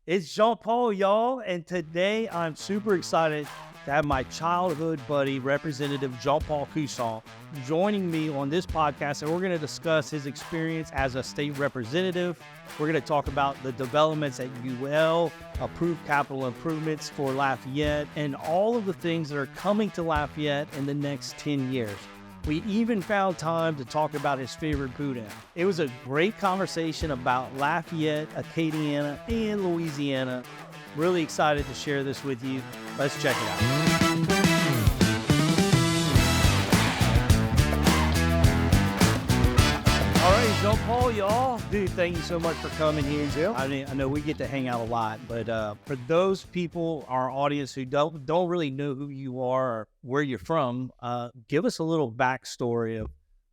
It's Jean-Paul, y'all, and today I'm super excited to have my childhood buddy, Representative Jean-Paul Coussan, joining me on this podcast, and we're going to discuss his experience as a state representative. We're going to talk about the developments at UL, approved capital improvements for Lafayette, and all of the things that are coming to Lafayette in the next 10 years. We even found time to talk about his favorite boudin. It was a great conversation about Lafayette, Acadiana, and Louisiana. Really excited to share this with you. Let's check it out. All right, Jean-Paul, y'all. Dude, thank you so much for coming here. Jim? I know we get to hang out a lot, but for those people, our audience who don't really know who you are or where you're from, give us a little backstory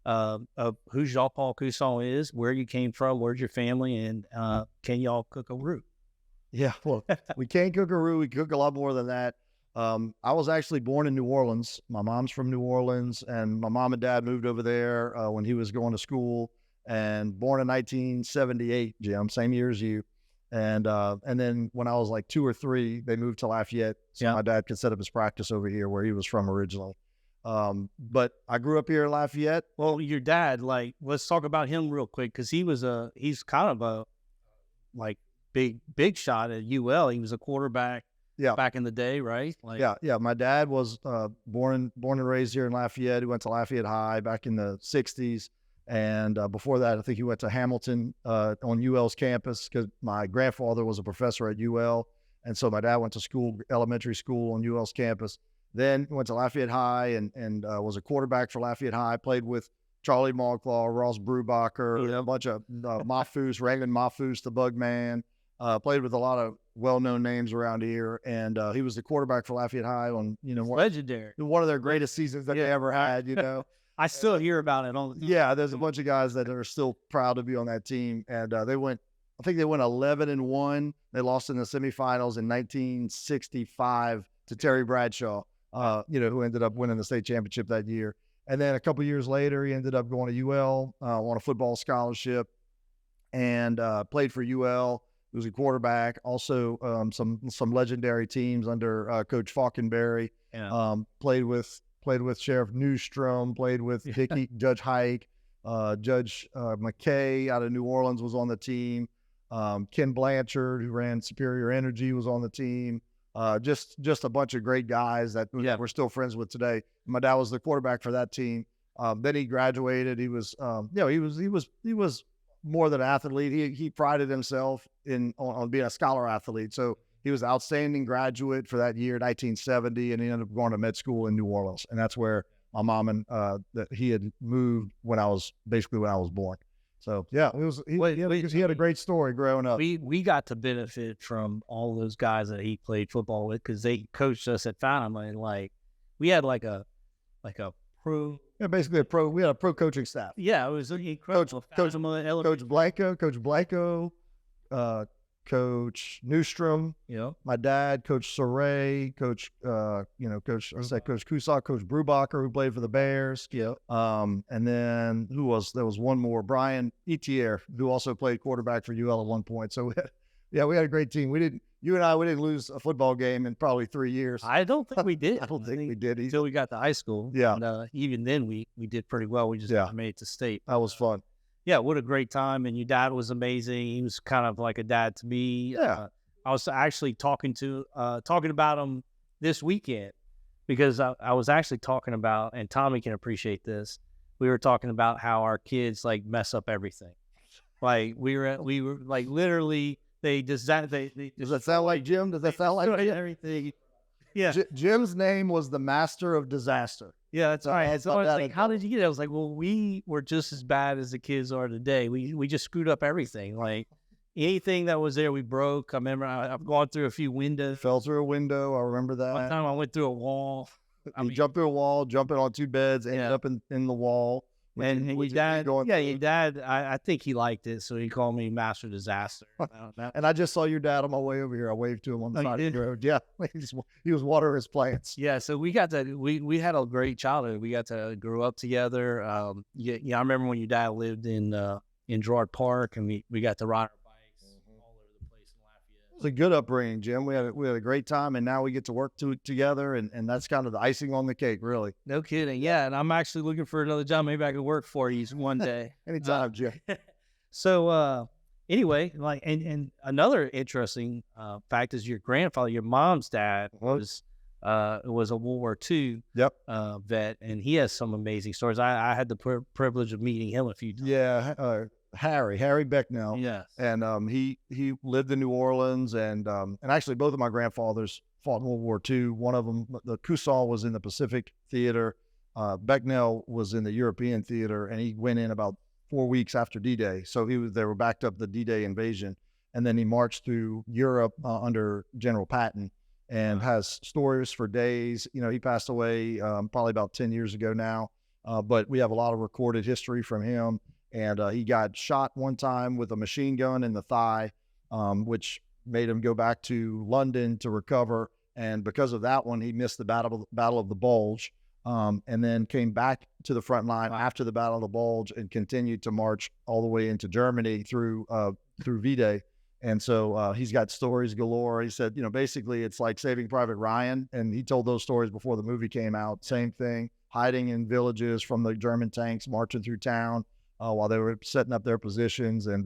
of who Jean-Paul Coussan is, where you came from, where's your family, and can y'all cook a roux? Yeah, well, we can't cook a roux. We cook a lot more than that. I was actually born in New Orleans. My mom's from New Orleans, and my mom and dad moved over there when he was going to school. And born in 1978, Jim, same year as you. And then when I was like 2 or 3, they moved to Lafayette, so my dad could set up his practice over here where he was from originally. But I grew up here in Lafayette. Well, your dad, let's talk about him real quick, because he's kind of a big shot at UL. He was a quarterback back in the day, right? Yeah. My dad was born and raised here in Lafayette. He went to Lafayette High back in the 60s. And before that, I think he went to Hamilton on UL's campus because my grandfather was a professor at UL. And so my dad went to school, elementary school on UL's campus. Then went to Lafayette High and was a quarterback for Lafayette High, played with Charlie Malclaw, Ross Brubacher, a bunch of Mahfouz, Raymond Mahfouz, the Bugman. Played with a lot of well-known names around here. And he was the quarterback for Lafayette High on, legendary. One of their greatest seasons that they ever had, I still hear about it all the time. Yeah, there's a bunch of guys that are still proud to be on that team. And I think they went 11-1. They lost in the semifinals in 1965 to Terry Bradshaw, who ended up winning the state championship that year. And then a couple years later, he ended up going to UL on a football scholarship and played for UL. He was a quarterback. Also, some legendary teams under Coach Falkenberry. Yeah. Played with Sheriff Newstrom, played with Judge Hike, Judge McKay out of New Orleans was on the team. Ken Blanchard, who ran Superior Energy, was on the team. Just a bunch of great guys that we're still friends with today. My dad was the quarterback for that team. Then he graduated. He was, he was more than an athlete. He prided himself on being a scholar athlete. So he was an outstanding graduate for that year, 1970, and he ended up going to med school in New Orleans. And that's where my mom and that he had moved when I was born. So yeah, he had a great story growing up. We got to benefit from all those guys that he played football with because they coached us at Fountain. And we had a pro. Yeah, basically we had a pro coaching staff. Yeah, it was incredible. Coach Blanco, Coach Newstrom, my dad, Coach Soray, Coach Coussan, Coach Brubacher, who played for the Bears. And then there was one more, Brian Etier, who also played quarterback for UL at one point. So we had a great team. We didn't lose a football game in probably 3 years. I don't think we did. I don't think we did until we got to high school. Yeah. And, even then we did pretty well. We just made it to state. That was fun. Yeah, what a great time. And your dad was amazing. He was kind of like a dad to me. Yeah. I was actually talking about him this weekend because I was actually talking about, and Tommy can appreciate this, we were talking about how our kids mess up everything. We were literally, does that sound like Jim? Does that sound like everything? Yeah. Jim's name was the Master of Disaster. Yeah, that's right. So I was like, how did you get it? I was like, well, we were just as bad as the kids are today. We just screwed up everything. Anything that was there, we broke. I remember I've gone through a few windows. Fell through a window. I remember that. One time I went through a wall. Jumped through a wall, jumping on 2 beds, ended up in the wall. And your dad, I think he liked it, so he called me Master Disaster. And I just saw your dad on my way over here. I waved to him on the side of the road. Yeah, he was watering his plants. Yeah, so we had a great childhood. We got to grow up together. I remember when your dad lived in Gerard Park, and we got to ride our bikes all over the place in Lafayette. It's a good upbringing, Jim. We had a great time, and now we get to work together, and that's kind of the icing on the cake, really. No kidding. Yeah, and I'm actually looking for another job. Maybe I could work for you one day. Anytime, Jim. So anyway, like, and another interesting fact is your grandfather, your mom's dad, was a World War II vet, and he has some amazing stories. I had the privilege of meeting him a few times. Yeah, Harry Becknell. Yes. And he lived in New Orleans, and actually both of my grandfathers fought in World War II. One of them, the Coussan, was in the Pacific Theater. Becknell was in the European Theater, and he went in about 4 weeks after D-Day. So they were backed up the D-Day invasion, and then he marched through Europe under General Patton, and has stories for days. You know, he passed away probably about 10 years ago now, but we have a lot of recorded history from him. And he got shot one time with a machine gun in the thigh, which made him go back to London to recover. And because of that one, he missed the Battle of the Bulge, and then came back to the front line after the Battle of the Bulge and continued to march all the way into Germany through V-Day. And so he's got stories galore. He said, you know, basically it's like Saving Private Ryan. And he told those stories before the movie came out. Same thing, hiding in villages from the German tanks, marching through town while they were setting up their positions, and,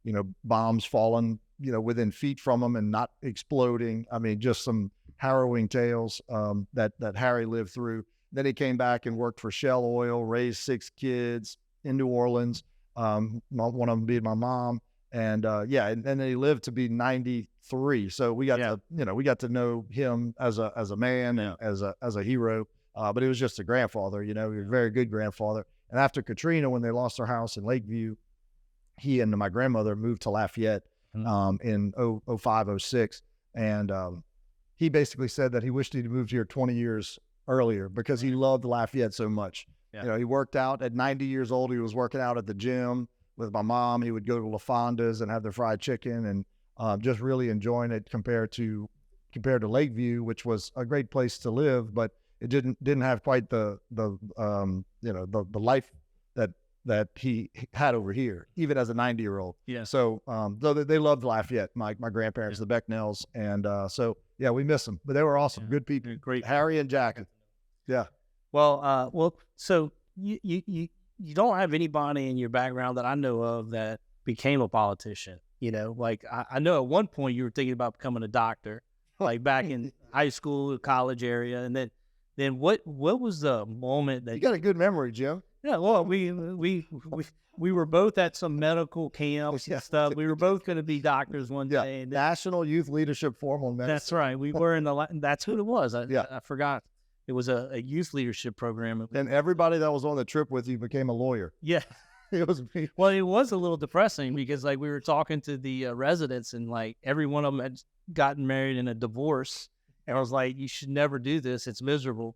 you know, bombs falling, you know, within feet from them and not exploding. I mean, just some harrowing tales that Harry lived through. Then he came back and worked for Shell Oil, raised 6 kids in New Orleans, one of them being my mom. And and then he lived to be 93. So we got to know him as a man, and as a hero. But he was just a grandfather, you know, he was a very good grandfather. And after Katrina, when they lost their house in Lakeview, he and my grandmother moved to Lafayette in 05, 06. And he basically said that he wished he'd moved here 20 years earlier because he loved Lafayette so much. Yeah. You know, he worked out at 90 years old. He was working out at the gym with my mom. He would go to La Fonda's and have their fried chicken, and just really enjoying it compared to Lakeview, which was a great place to live, but it didn't have quite the life that he had over here, even as a 90-year-old. Yeah. So though they loved Lafayette, my grandparents, the Becknells, and so yeah, we miss them, but they were awesome, good people. They're great. Harry and Jack. Yeah. Well, so you don't have anybody in your background that I know of that became a politician. You know, like I know at one point you were thinking about becoming a doctor, like back in high school, college area, and then what was the moment that you got a good memory, Jim? Yeah, well, we were both at some medical camps and stuff. We were both going to be doctors one day. And National Youth Leadership Forum on Medicine. That's right. We were in that's who it was. I forgot. It was a youth leadership program. And everybody that was on the trip with you became a lawyer. Yeah. It was me. Well, it was a little depressing because like we were talking to the residents, and like every one of them had gotten married in a divorce. And I was like, you should never do this. It's miserable.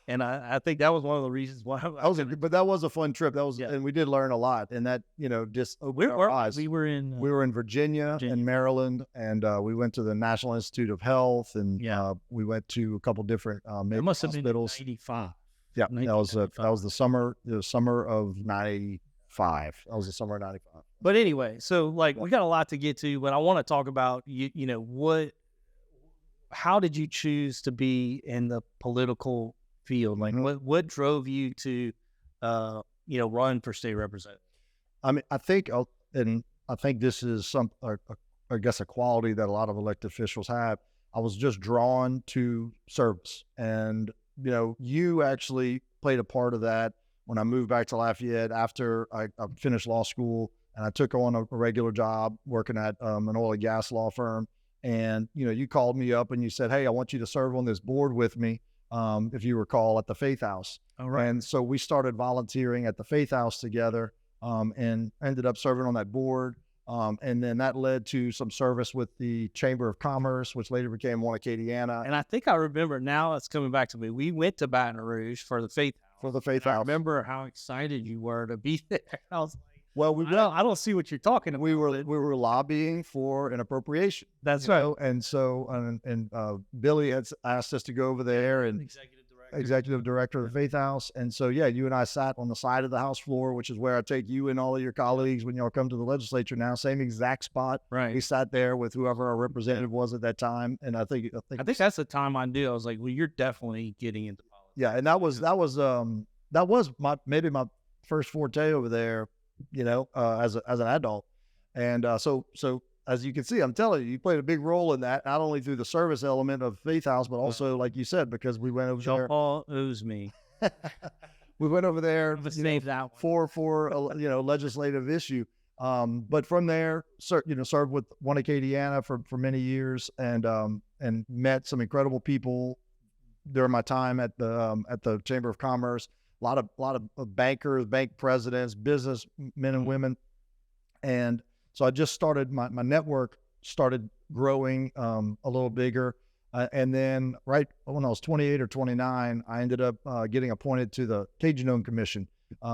And I think that was one of the reasons why. But that was a fun trip. That was, and we did learn a lot. And that, you know, just opened our eyes. We were in Virginia and Maryland, and we went to the National Institute of Health, and we went to a couple different it must have hospitals. Been 95. Yeah, that was the summer of 95. That was the summer of 95. But anyway, so like we got a lot to get to, but I want to talk about you know how did you choose to be in the political field? Like what drove you to run for state representative? I mean, I think this is I guess a quality that a lot of elected officials have. I was just drawn to service, and you know, you actually played a part of that when I moved back to Lafayette after I finished law school, and I took on a regular job working at an oil and gas law firm. And, you know, you called me up and you said, hey, I want you to serve on this board with me, if you recall, at the Faith House. All right. And so we started volunteering at the Faith House together, and ended up serving on that board. And then that led to some service with the Chamber of Commerce, which later became one of Acadiana. And I think I remember now it's coming back to me. We went to Baton Rouge for the Faith House. For the Faith House. I remember how excited you were to be there. I was like, well, I don't see what you're talking about. We were lobbying for an appropriation. That's right. And so Billy had asked us to go over there, and executive director. executive director of the Faith House. And so, yeah, you and I sat on the side of the House floor, which is where I take you and all of your colleagues when y'all come to the legislature now. Same exact spot. Right. We sat there with whoever our representative was at that time. And I think that's the time I knew. I was like, well, you're definitely getting into politics. Yeah, and that was maybe my first forte over there, as an adult. And so as you can see, I'm telling you, you played a big role in that, not only through the service element of Faith House, but also, like you said, because we went over there. Jean-Paul owes me. We went over there for legislative issue. But from there, served with one Acadiana for many years, and met some incredible people during my time at the Chamber of Commerce. A lot of bankers, bank presidents, business men and women, and so I just started my network started growing a little bigger, and then right when I was 28 or 29, I ended up getting appointed to the Cajun Commission,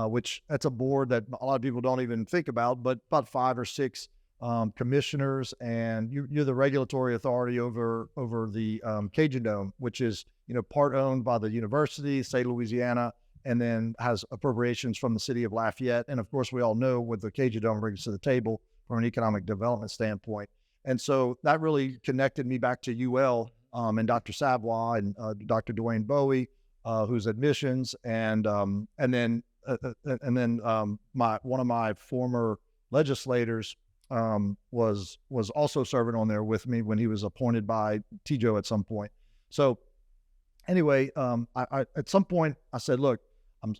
which that's a board that a lot of people don't even think about, but about 5 or 6 commissioners, and you're the regulatory authority over the Cajun Dome, which is part owned by the university, state of Louisiana, and then has appropriations from the city of Lafayette. And of course, we all know what the Cajun Dome brings to the table from an economic development standpoint. And so that really connected me back to UL and Dr. Savoy and Dr. Dwayne Bowie, who's admissions, and then one of my former legislators was also serving on there with me when he was appointed by TJO at some point. So anyway, I at some point I said, look, I'm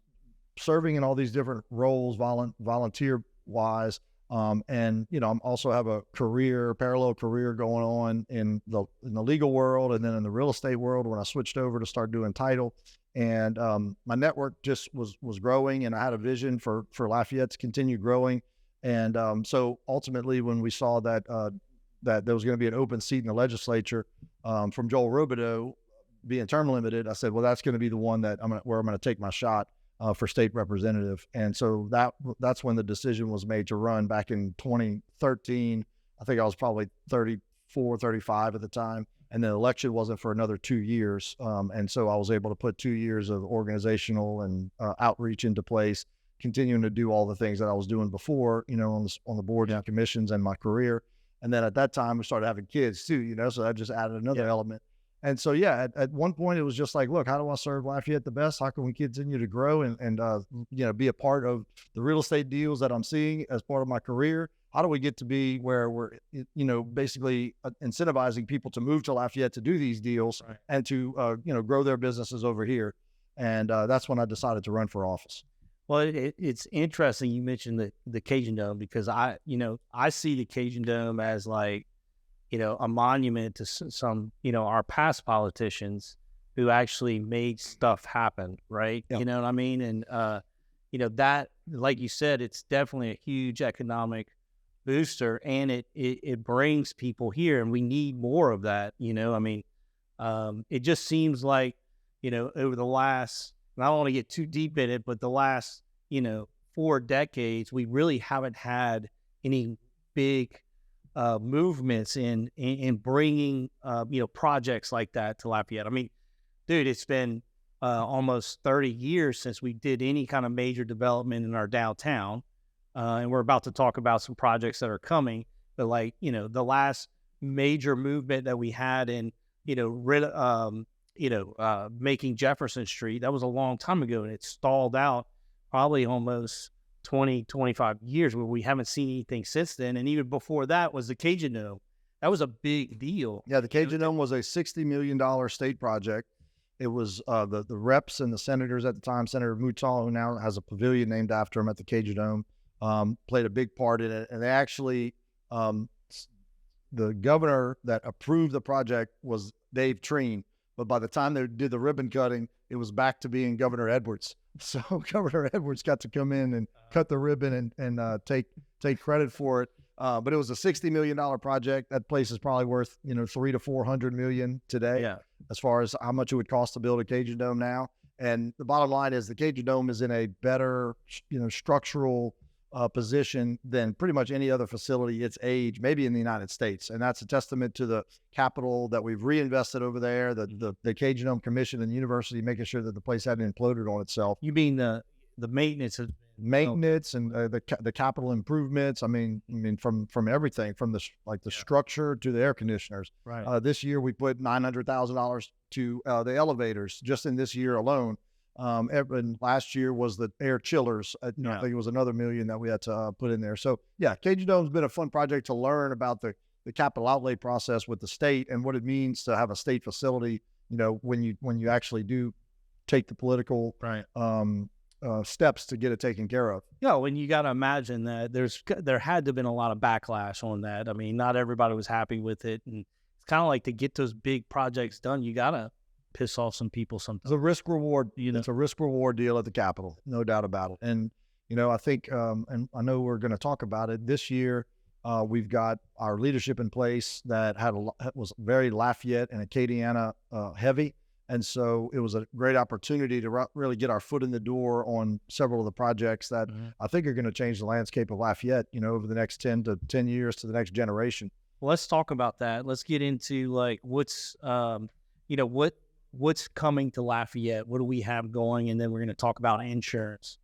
serving in all these different roles, volunteer wise. And I'm also have a parallel career going on in the legal world, and then in the real estate world when I switched over to start doing title. And my network just was growing, and I had a vision for Lafayette to continue growing. And so ultimately, when we saw that there was going to be an open seat in the legislature from Joel Robideau being term limited, I said, well, that's going to be the one that I'm going to take my shot for state representative. And so that's when the decision was made to run back in 2013. I think I was probably 34, 35 at the time. And the election wasn't for another 2 years. And so I was able to put 2 years of organizational and outreach into place, continuing to do all the things that I was doing before, on the boards and commissions and my career. And then at that time, we started having kids too, so that just added another element. And so, at one point it was just like, look, how do I serve Lafayette the best? How can we continue to grow and be a part of the real estate deals that I'm seeing as part of my career? How do we get to be where we're, basically incentivizing people to move to Lafayette to do these deals and to, grow their businesses over here? And that's when I decided to run for office. Well, it's interesting you mentioned the Cajun Dome, because I see the Cajun Dome as like, a monument to some, our past politicians who actually made stuff happen, right? Yep. You know what I mean? And, that, like you said, it's definitely a huge economic booster, and it brings people here, and we need more of that, it just seems like, over the last, and I don't want to get too deep in it, but the last, 4 decades, we really haven't had any big movements in bringing, projects like that to Lafayette. I mean, dude, it's been almost 30 years since we did any kind of major development in our downtown. And we're about to talk about some projects that are coming. But the last major movement that we had in, making Jefferson Street, that was a long time ago, and it stalled out probably almost 20, 25 years where we haven't seen anything since then. And even before that was the Cajun Dome. That was a big deal. Yeah, the Cajun Dome was a $60 million state project. It was the reps and the senators at the time, Senator Mouton, who now has a pavilion named after him at the Cajun Dome, played a big part in it. And they actually, the governor that approved the project was Dave Treen. But by the time they did the ribbon cutting, it was back to being Governor Edwards. So Governor Edwards got to come in and cut the ribbon and take credit for it. But it was a $60 million project. That place is probably worth, $300 to $400 million today, as far as how much it would cost to build a Cajun Dome now. And the bottom line is the Cajun Dome is in a better, structural position than pretty much any other facility its age, maybe in the United States. And that's a testament to the capital that we've reinvested over there, the Cajun Dome Commission and the university making sure that the place hadn't imploded on itself. You mean the maintenance of Maintenance and the capital improvements. I mean from everything, from the structure to the air conditioners. Right. This year we put $900,000 to the elevators just in this year alone. And last year was the air chillers. I think it was another $1 million that we had to put in there. So yeah, Cajun Dome's been a fun project to learn about the capital outlay process with the state and what it means to have a state facility. When you actually do take the political steps to get it taken care of. Yeah, and you got to imagine that there had to have been a lot of backlash on that. I mean, not everybody was happy with it, and it's kind of like to get those big projects done, you got to piss off some people sometimes. It's a risk reward. It's a risk reward deal at the Capitol, no doubt about it. And I think, and I know we're going to talk about it this year. We've got our leadership in place that was very Lafayette and Acadiana heavy. And so it was a great opportunity to really get our foot in the door on several of the projects that I think are going to change the landscape of Lafayette, over the next 10 years to the next generation. Well, let's talk about that. Let's get into what's coming to Lafayette. What do we have going? And then we're going to talk about insurance.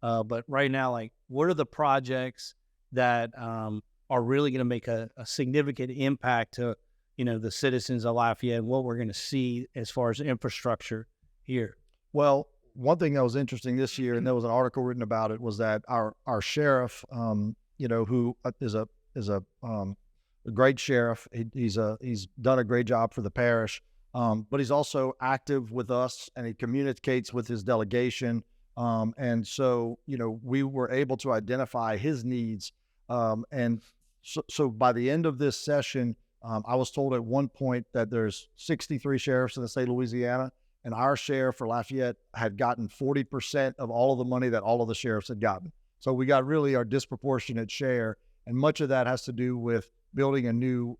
But right now, what are the projects that are really going to make a significant impact to the citizens of Lafayette, and what we're going to see as far as infrastructure here? Well, one thing that was interesting this year, and there was an article written about it, was that our sheriff, who is a great sheriff. He's done a great job for the parish, but he's also active with us, and he communicates with his delegation. And so, we were able to identify his needs. And so by the end of this session, I was told at one point that there's 63 sheriffs in the state of Louisiana, and our sheriff for Lafayette had gotten 40% of all of the money that all of the sheriffs had gotten. So we got really our disproportionate share, and much of that has to do with building a new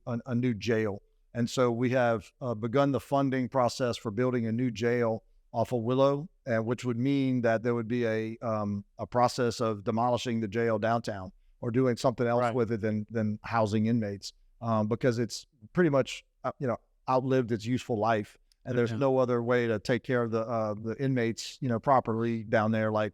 jail. And so we have begun the funding process for building a new jail off of Willow, which would mean that there would be a process of demolishing the jail downtown or doing something else with it than housing inmates. Because it's pretty much, outlived its useful life, and there's no other way to take care of the inmates, properly down there, like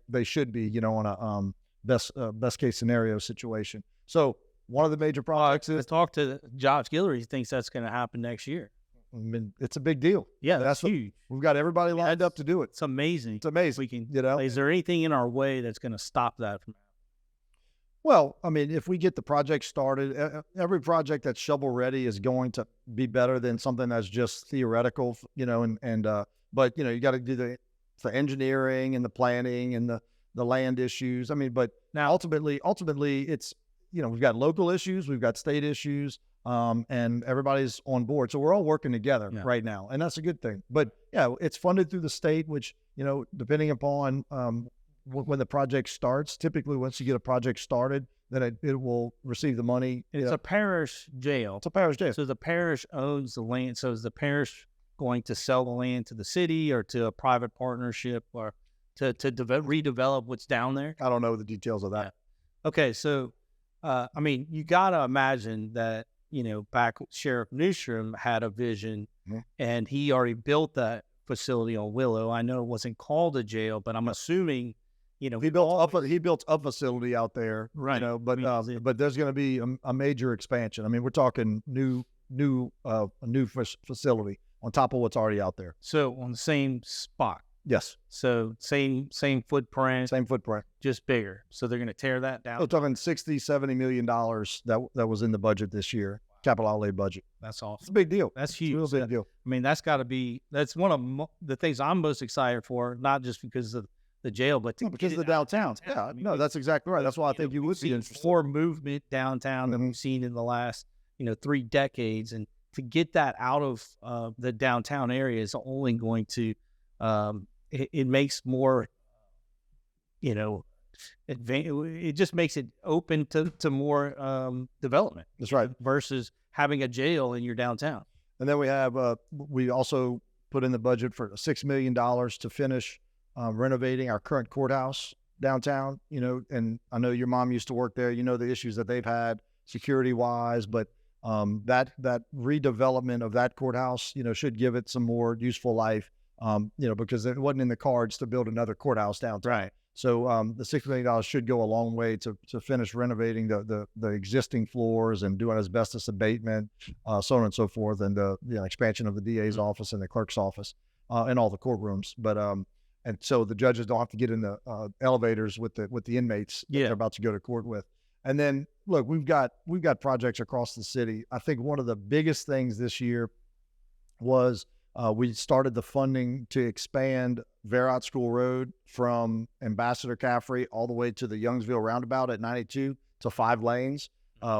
they should be, on a best case scenario situation. So one of the major projects is talk to Josh Guillory. He thinks that's going to happen next year. I mean, it's a big deal. Yeah, that's huge. We've got everybody lined up to do it. It's amazing. It's amazing. We can, is there anything in our way that's going to stop that from happening? Well, I mean, if we get the project started, every project that's shovel ready is going to be better than something that's just theoretical, but you got to do the engineering and the planning and the land issues. I mean, but now ultimately it's, we've got local issues, we've got state issues, and everybody's on board. So we're all working together right now, and that's a good thing. But yeah, it's funded through the state, which, depending upon, when the project starts, typically once you get a project started, then it will receive the money. It's a parish jail. It's a parish jail. So the parish owns the land. So is the parish going to sell the land to the city or to a private partnership or to redevelop what's down there? I don't know the details of that. Yeah. Okay, so you got to imagine that back Sheriff Newstrom had a vision, and he already built that facility on Willow. I know it wasn't called a jail, but I'm assuming. He built a facility out there, right? But there's going to be a major expansion. I mean, we're talking a new facility on top of what's already out there. So on the same spot. Yes. So same footprint. Same footprint, just bigger. So they're going to tear that down. We're talking $60-70 million that was in the budget this year, capital outlay budget. That's awesome. It's a big deal. That's huge. It's a real big deal. I mean, that's one of the things I'm most excited for, not just because of the jail, but because of the downtown. Yeah, that's exactly right. That's why I think you would be interested. More movement downtown than we've seen in the last 3 decades, and to get that out of the downtown area is only going to it makes more it just makes it open to more development. That's right. Versus having a jail in your downtown. And then we also put in the budget for $6 million to finish renovating our current courthouse. downtown, and I know your mom used to work there. You know the issues that they've had security wise, but that redevelopment of that courthouse, should give it some more useful life, because it wasn't in the cards to build another courthouse downtown. Right. So the $6 million should go a long way to finish renovating the existing floors and doing asbestos abatement, so on and so forth, and the expansion of the DA's office and the clerk's office and all the courtrooms. But and so the judges don't have to get in the elevators with the inmates that they're about to go to court with. And then look, we've got projects across the city. I think one of the biggest things this year was we started the funding to expand Verrott School Road from Ambassador Caffrey all the way to the Youngsville roundabout at 92 to 5 lanes.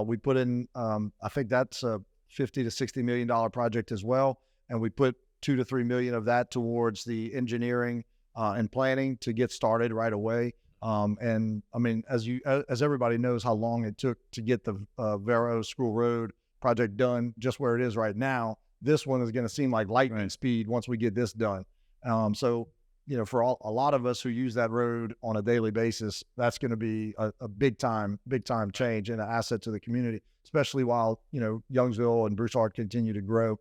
We put in, I think that's a $50 to $60 million project as well. And we put $2 to $3 million of that towards the engineering and planning to get started right away. And I mean, as everybody knows how long it took to get the Verrott School Road project done just where it is right now, this one is going to seem like lightning speed once we get this done. So, for a lot of us who use that road on a daily basis, that's going to be a big time change and an asset to the community, especially while, Youngsville and Broussard continue to grow.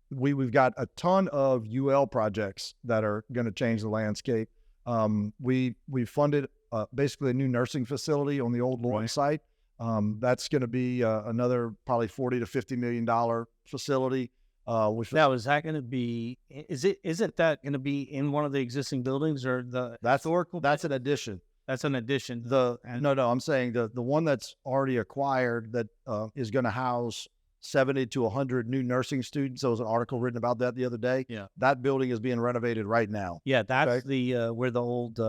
We've got a ton of UL projects that are going to change the landscape. We funded basically a new nursing facility on the old Lawrence site. That's going to be another probably $40 to $50 million facility. Now, is that going to be? Isn't that going to be in one of the existing buildings or the historical? That's an addition. That's an addition. No, I'm saying the one that's already acquired that is going to house 70 to 100 new nursing students. There was an article written about that the other day. Yeah, that building is being renovated right now. Yeah, that's the where the old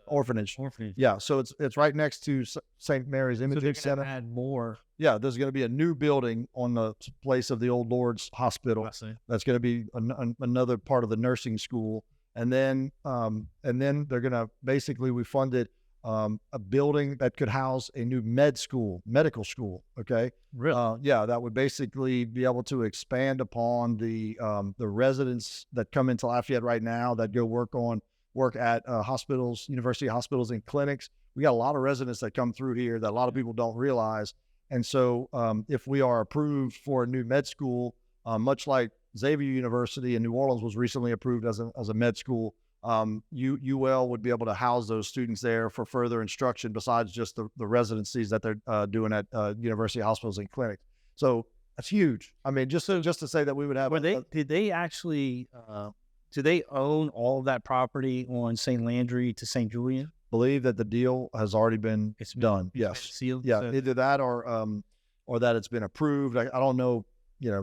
orphanage. Orphanage. Yeah, so it's right next to St. Mary's Imaging Center. Add more. Yeah, there's going to be a new building on the place of the old Lord's Hospital. That's going to be another part of the nursing school, and then they're going to we funded a building that could house a new medical school. Okay, really? Yeah, that would basically be able to expand upon the residents that come into Lafayette right now that go work at hospitals, university hospitals, and clinics. We got a lot of residents that come through here that a lot of people don't realize. And so if we are approved for a new med school, much like Xavier University in New Orleans was recently approved as a med school, UL would be able to house those students there for further instruction besides just the residencies that they're doing at university hospitals and clinics. So that's huge. I mean, just to say that we would have. Did they actually? Do they own all of that property on St. Landry to St. Julian? Believe that the deal has already been done. Yes. Sealed. Yeah. So, either that or that it's been approved. I don't know,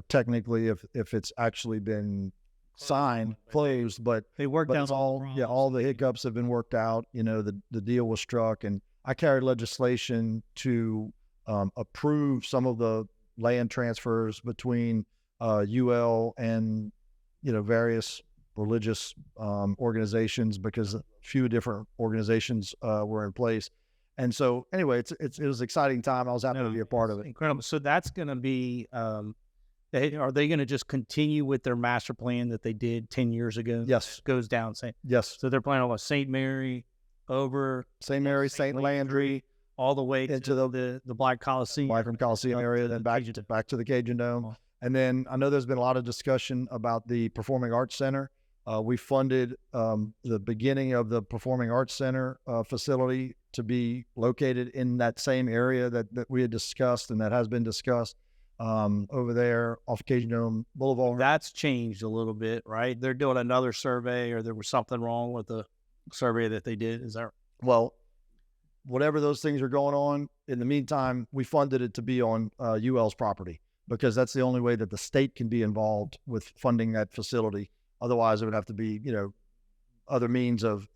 technically if it's actually been signed, closed, but they worked out all the hiccups have been worked out. The deal was struck, and I carried legislation to approve some of the land transfers between UL and various religious organizations, because a few different organizations were in place. And so anyway, it was an exciting time. I was happy to be a part of it. Incredible. So that's going to be, are they going to just continue with their master plan that they did 10 years ago? Yes. It goes down. Yes. So they're planning on St. Mary over St. Mary, St. Landry, all the way into the Black Coliseum. Black Coliseum area, then back to the Cajun Dome. Oh. And then I know there's been a lot of discussion about the Performing Arts Center. We funded the beginning of the Performing Arts Center facility to be located in that same area that we had discussed and that has been discussed over there off Cajun Dome Boulevard. That's changed a little bit, right? They're doing another survey, or there was something wrong with the survey that they did. Is that? Well, whatever those things are going on, in the meantime, we funded it to be on UL's property, because that's the only way that the state can be involved with funding that facility. Otherwise, it would have to be, other means of,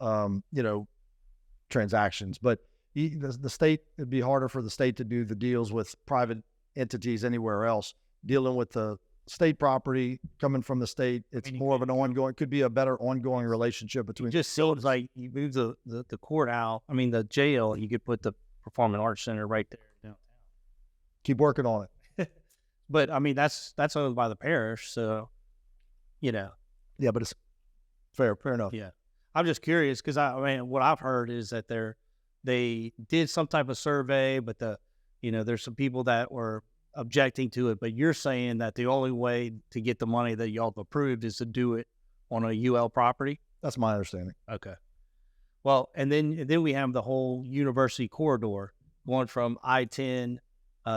transactions. But the state, it'd be harder for the state to do the deals with private entities anywhere else. Dealing with the state property coming from the state, it's more of an ongoing, could be a better ongoing relationship between. It just seems like you move the court out. I mean, the jail, you could put the Performing Arts Center right there downtown. Keep working on it. But I mean, that's owned by the parish, so, Yeah, but it's fair enough. Yeah. I'm just curious because I mean, what I've heard is that they did some type of survey, but there's some people that were objecting to it. But you're saying that the only way to get the money that y'all have approved is to do it on a UL property. That's my understanding. Okay. Well, and then we have the whole university corridor going from I-10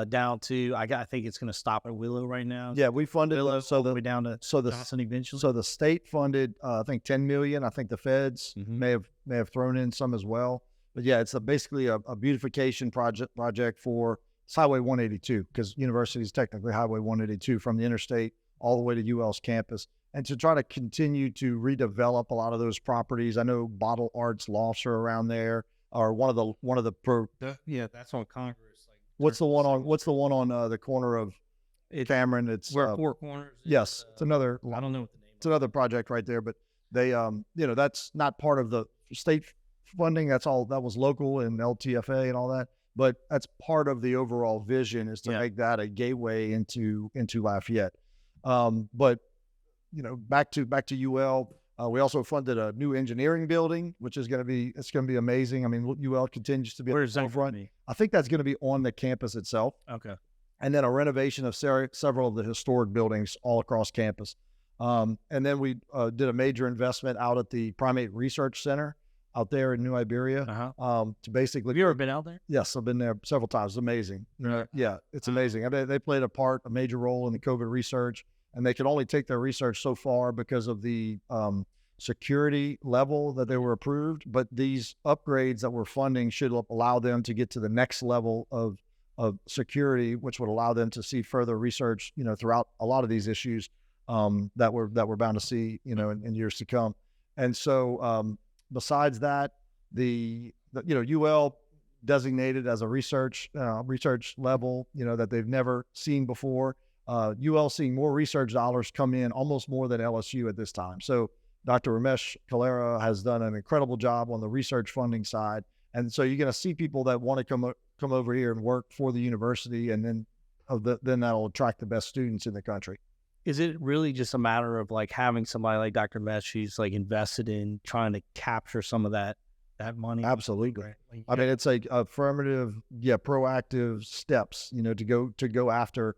down to I think it's going to stop at Willow right now. Yeah, we funded Willow, so the way down to Johnson eventually. So the state funded I think $10 million. I think the feds may have thrown in some as well. But yeah, it's basically a beautification project for Highway 182 because university is technically Highway 182 from the interstate all the way to UL's campus. And to try to continue to redevelop a lot of those properties. I know Bottle Arts lofts are around there, or one of the that's on Congress. What's the one on the corner of Cameron? It's where Four Corners. Yes, it's another. I don't know what the name. It's another project right there, but they that's not part of the state funding. That was local and LTFA and all that. But that's part of the overall vision is to make that a gateway into Lafayette. But back to UL. We also funded a new engineering building, which is going to be amazing. I mean, UL continues to be at the forefront. I think that's going to be on the campus itself. Okay. And then a renovation of several of the historic buildings all across campus. And then we did a major investment out at the Primate Research Center out there in New Iberia. To basically. Have you ever been out there? Yes, I've been there several times. It's amazing. Yeah, it's amazing. I mean, they played a major role in the COVID research. And they could only take their research so far because of the security level that they were approved. But these upgrades that we're funding should allow them to get to the next level of security, which would allow them to see further research, throughout a lot of these issues that we're bound to see, in years to come. And so besides that, the UL designated as a research level, that they've never seen before. UL seeing more research dollars come in, almost more than LSU at this time. So Dr. Ramesh Kalera has done an incredible job on the research funding side. And so you're going to see people that want to come over here and work for the university, and then that'll attract the best students in the country. Is it really just a matter of like having somebody like Dr. Ramesh who's like invested in trying to capture some of that money? Absolutely. I mean, it's like affirmative, proactive steps, to go after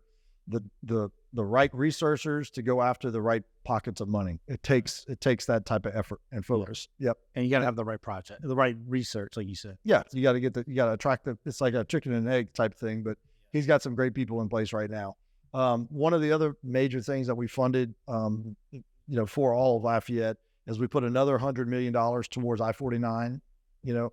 the right researchers, to go after the right pockets of money. It takes that type of effort and focus. Yep. And you got to have the right project, the right research, like you said. Yeah. You got to attract it's like a chicken and egg type thing, but he's got some great people in place right now. One of the other major things that we funded, for all of Lafayette is we put another $100 million towards I-49,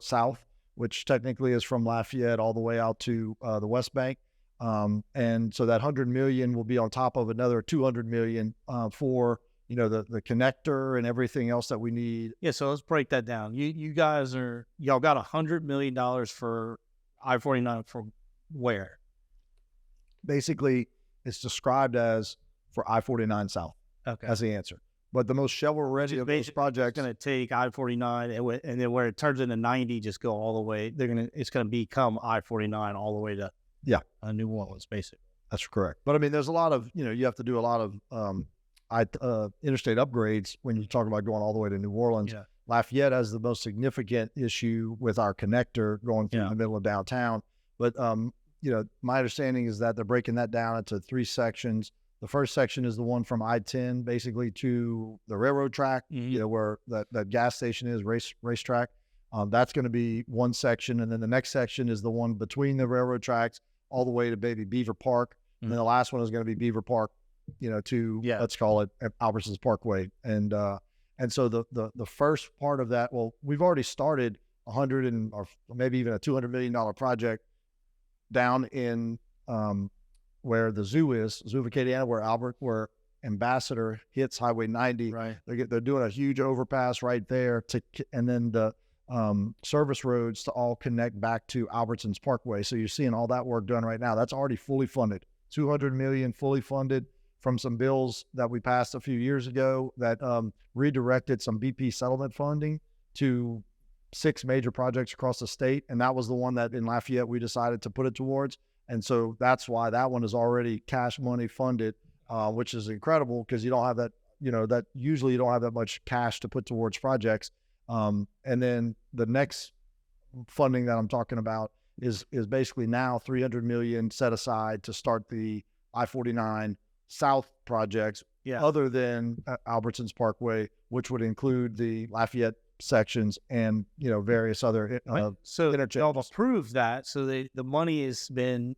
south, which technically is from Lafayette all the way out to the West Bank. And so that $100 million will be on top of another $200 million for the connector and everything else that we need. Yeah, so let's break that down. Y'all got $100 million for I-49 from where? Basically, it's described as for I-49 South. Okay, as the answer. But the most shovel-ready of those projects, it's going to take I-49 and then where it turns into 90, just go all the way. It's going to become I-49 all the way to New Orleans, basically. That's correct. But I mean, there's a lot of you have to do a lot of interstate upgrades when you talk about going all the way to New Orleans. Yeah. Lafayette has the most significant issue with our connector going through the middle of downtown. But my understanding is that they're breaking that down into 3 sections. The first section is the one from I-10 basically to the railroad track, where that gas station is, racetrack. That's going to be one section. And then the next section is the one between the railroad tracks all the way to Beaver Park. And then the last one is going to be Beaver Park, to let's call it Albertsons Parkway. And so the first part of that, well, we've already started or maybe even a $200 million project down in where the zoo is, Zoo of Acadiana, where Ambassador hits Highway 90. Right. They're doing a huge overpass right there and then the service roads to all connect back to Albertsons Parkway. So you're seeing all that work done right now. That's already fully funded. $200 million fully funded from some bills that we passed a few years ago that redirected some BP settlement funding to 6 major projects across the state. And that was the one that in Lafayette we decided to put it towards. And so that's why that one is already cash money funded, which is incredible because you don't have that, that usually you don't have that much cash to put towards projects. And then the next funding that I'm talking about is basically now $300 million set aside to start the I-49 South projects, other than Albertsons Parkway, which would include the Lafayette sections and various other so interchanges. Y'all approved that, so the money has been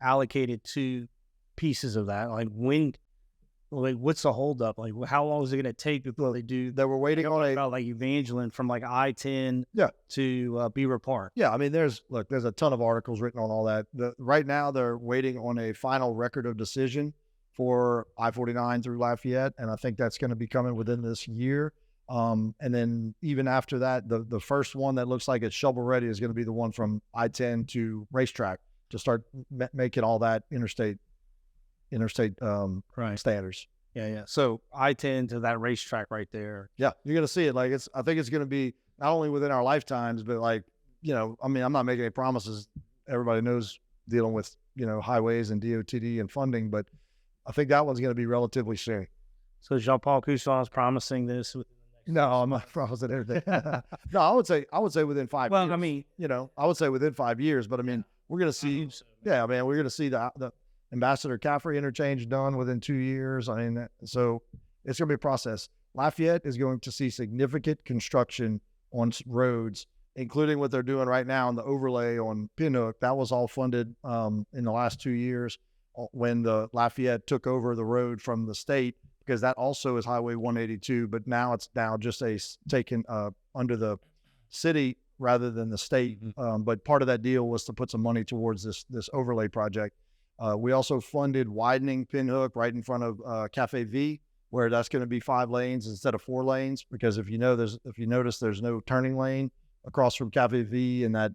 allocated to pieces of that. Like what's the holdup? Like how long is it going to take before they do? They were waiting on about like Evangeline from like I-10 to Beaver Park. Yeah, I mean, there's a ton of articles written on all that. Right now they're waiting on a final record of decision for I-49 through Lafayette, and I think that's going to be coming within this year. And then even after that, the first one that looks like it's shovel ready is going to be the one from I-10 to Racetrack to start making all that interstate standards. Yeah. So I-10 to that Racetrack right there. Yeah, you're going to see it. Like I think it's going to be not only within our lifetimes, but like, I mean, I'm not making any promises. Everybody knows dealing with, highways and DOTD and funding, but I think that one's going to be relatively soon. So Jean-Paul Coussan is promising this. No, I'm not promising anything. No, I would say within 5 years. Well, I mean, I would say within 5 years, but I mean, we're going to see, we're going to see the Ambassador Caffrey interchange done within 2 years. I mean, so it's going to be a process. Lafayette is going to see significant construction on roads, including what they're doing right now on the overlay on Pinhook. That was all funded in the last 2 years when the Lafayette took over the road from the state, because that also is Highway 182, but now it's just taken under the city rather than the state. But part of that deal was to put some money towards this overlay project. We also funded widening Pinhook right in front of Cafe V, where that's going to be 5 lanes instead of 4 lanes, because if you notice, there's no turning lane across from Cafe V and that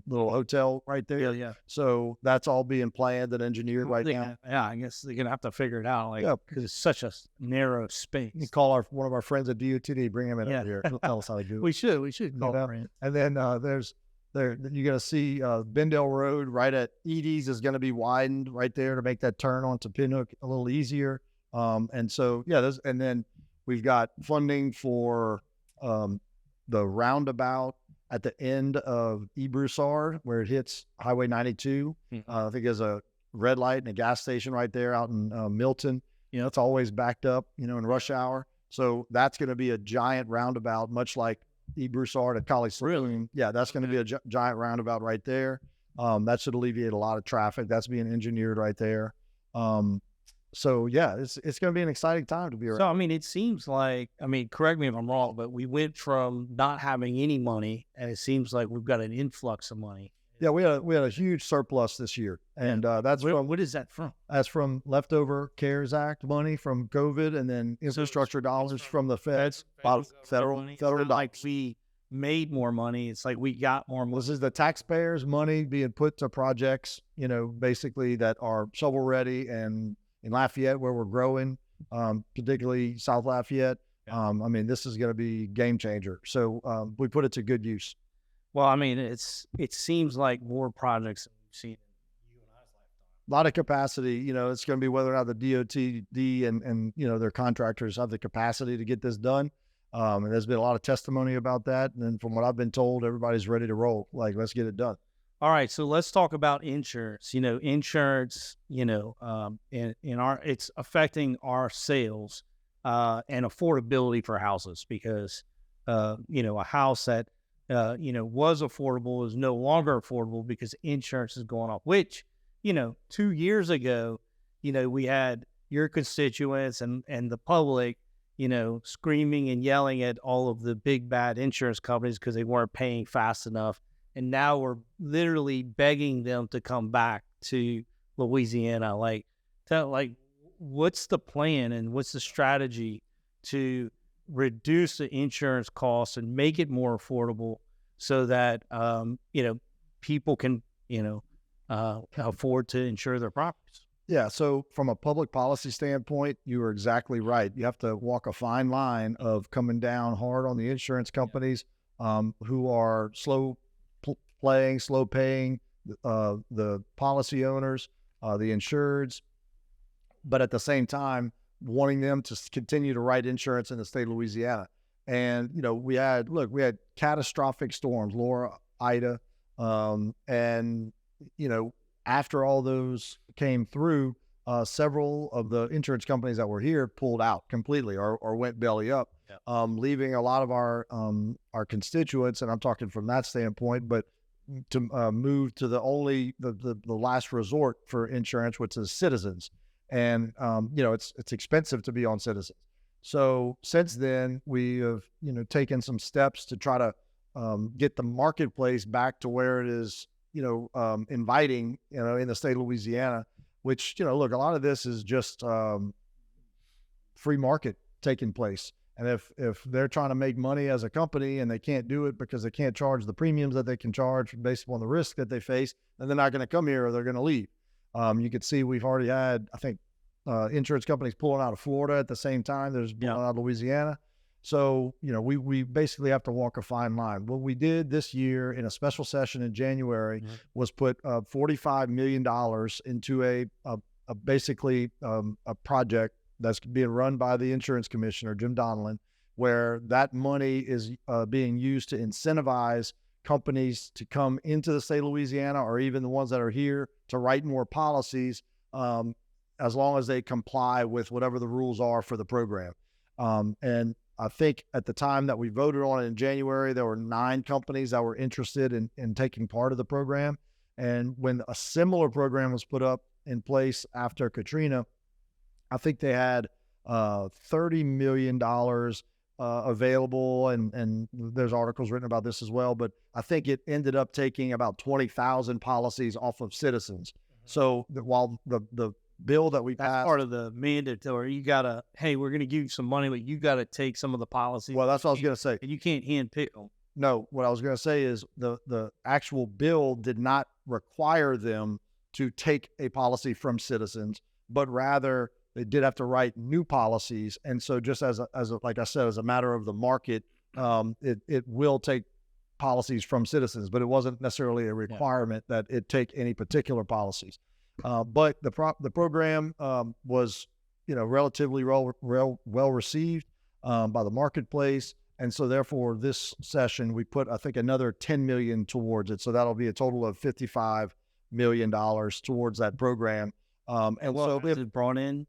little hotel right there. Yeah. So that's all being planned and engineered right now. Yeah, I guess they're gonna have to figure it out, because it's such a narrow space. You call one of our friends at DOTD, bring him in over here. He'll tell us how to do it. We should call him. And then you're gonna see Bendale Road right at Edie's is gonna be widened right there to make that turn onto Pinhook a little easier. And so and then we've got funding for the roundabout at the end of Broussard, where it hits Highway 92. I think there's a red light and a gas station right there out in Milton. It's always backed up, in rush hour. So that's going to be a giant roundabout, much like Broussard at College Saloon. Really? Yeah, that's going to be a giant roundabout right there. That should alleviate a lot of traffic. That's being engineered right there. So yeah, it's going to be an exciting time to be around. So, I mean, it seems like, correct me if I'm wrong, but we went from not having any money, and it seems like we've got an influx of money. Yeah, we had a huge surplus this year, and that's what is that from? That's from leftover CARES Act money from COVID, and then infrastructure dollars from the feds, federal dollars. Like we made more money. It's like we got more money. This is the taxpayers' money being put to projects, basically that are shovel ready, and in Lafayette, where we're growing, particularly South Lafayette. This is going to be game changer. So we put it to good use. Well, it seems like more projects than we've seen in you and I's lifetime. A lot of capacity. It's going to be whether or not the DOTD and their contractors have the capacity to get this done. And there's been a lot of testimony about that. And then from what I've been told, everybody's ready to roll. Like, let's get it done. All right, so let's talk about insurance. Insurance, it's affecting our sales and affordability for houses, because a house that was affordable is no longer affordable because insurance is going up. Which 2 years ago, we had your constituents and the public, screaming and yelling at all of the big bad insurance companies because they weren't paying fast enough. And now we're literally begging them to come back to Louisiana. What's the plan and what's the strategy to reduce the insurance costs and make it more affordable so that, people can, afford to insure their properties? Yeah. So from a public policy standpoint, you are exactly right. You have to walk a fine line of coming down hard on the insurance companies who are slow paying the policy owners, the insureds, but at the same time wanting them to continue to write insurance in the state of Louisiana. And, we had catastrophic storms, Laura, Ida. And, after all those came through, several of the insurance companies that were here pulled out completely or went belly up, leaving a lot of our constituents, and I'm talking from that standpoint, but to move to the last resort for insurance, which is Citizens. And, it's expensive to be on Citizens. So since then, we have, taken some steps to try to get the marketplace back to where it is, inviting, in the state of Louisiana, which, look, a lot of this is just free market taking place. And if they're trying to make money as a company and they can't do it because they can't charge the premiums that they can charge based upon the risk that they face, then they're not going to come here or they're going to leave. You can see we've already had, I think, insurance companies pulling out of Florida at the same time. There's pulling out of Louisiana. So, we basically have to walk a fine line. What we did this year in a special session in January was put $45 million into a project that's being run by the insurance commissioner, Jim Donelon, where that money is being used to incentivize companies to come into the state of Louisiana, or even the ones that are here, to write more policies, as long as they comply with whatever the rules are for the program. And I think at the time that we voted on it in January, there were 9 companies that were interested in taking part of the program. And when a similar program was put up in place after Katrina, I think they had $30 million available, and there's articles written about this as well, but I think it ended up taking about 20,000 policies off of Citizens. So while the bill that we passed, that's part of the mandatory, you gotta, hey, we're gonna give you some money, but you gotta take some of the policies. Well, that's what I was gonna say. You can't hand pick them. No, what I was gonna say is the actual bill did not require them to take a policy from Citizens, but rather they did have to write new policies. And so just as like I said, as a matter of the market, it will take policies from Citizens, but it wasn't necessarily a requirement that it take any particular policies. But the program was, relatively well received by the marketplace. And so therefore this session, we put, I think, another $10 million towards it. So that'll be a total of $55 million towards that program. And so if it brought in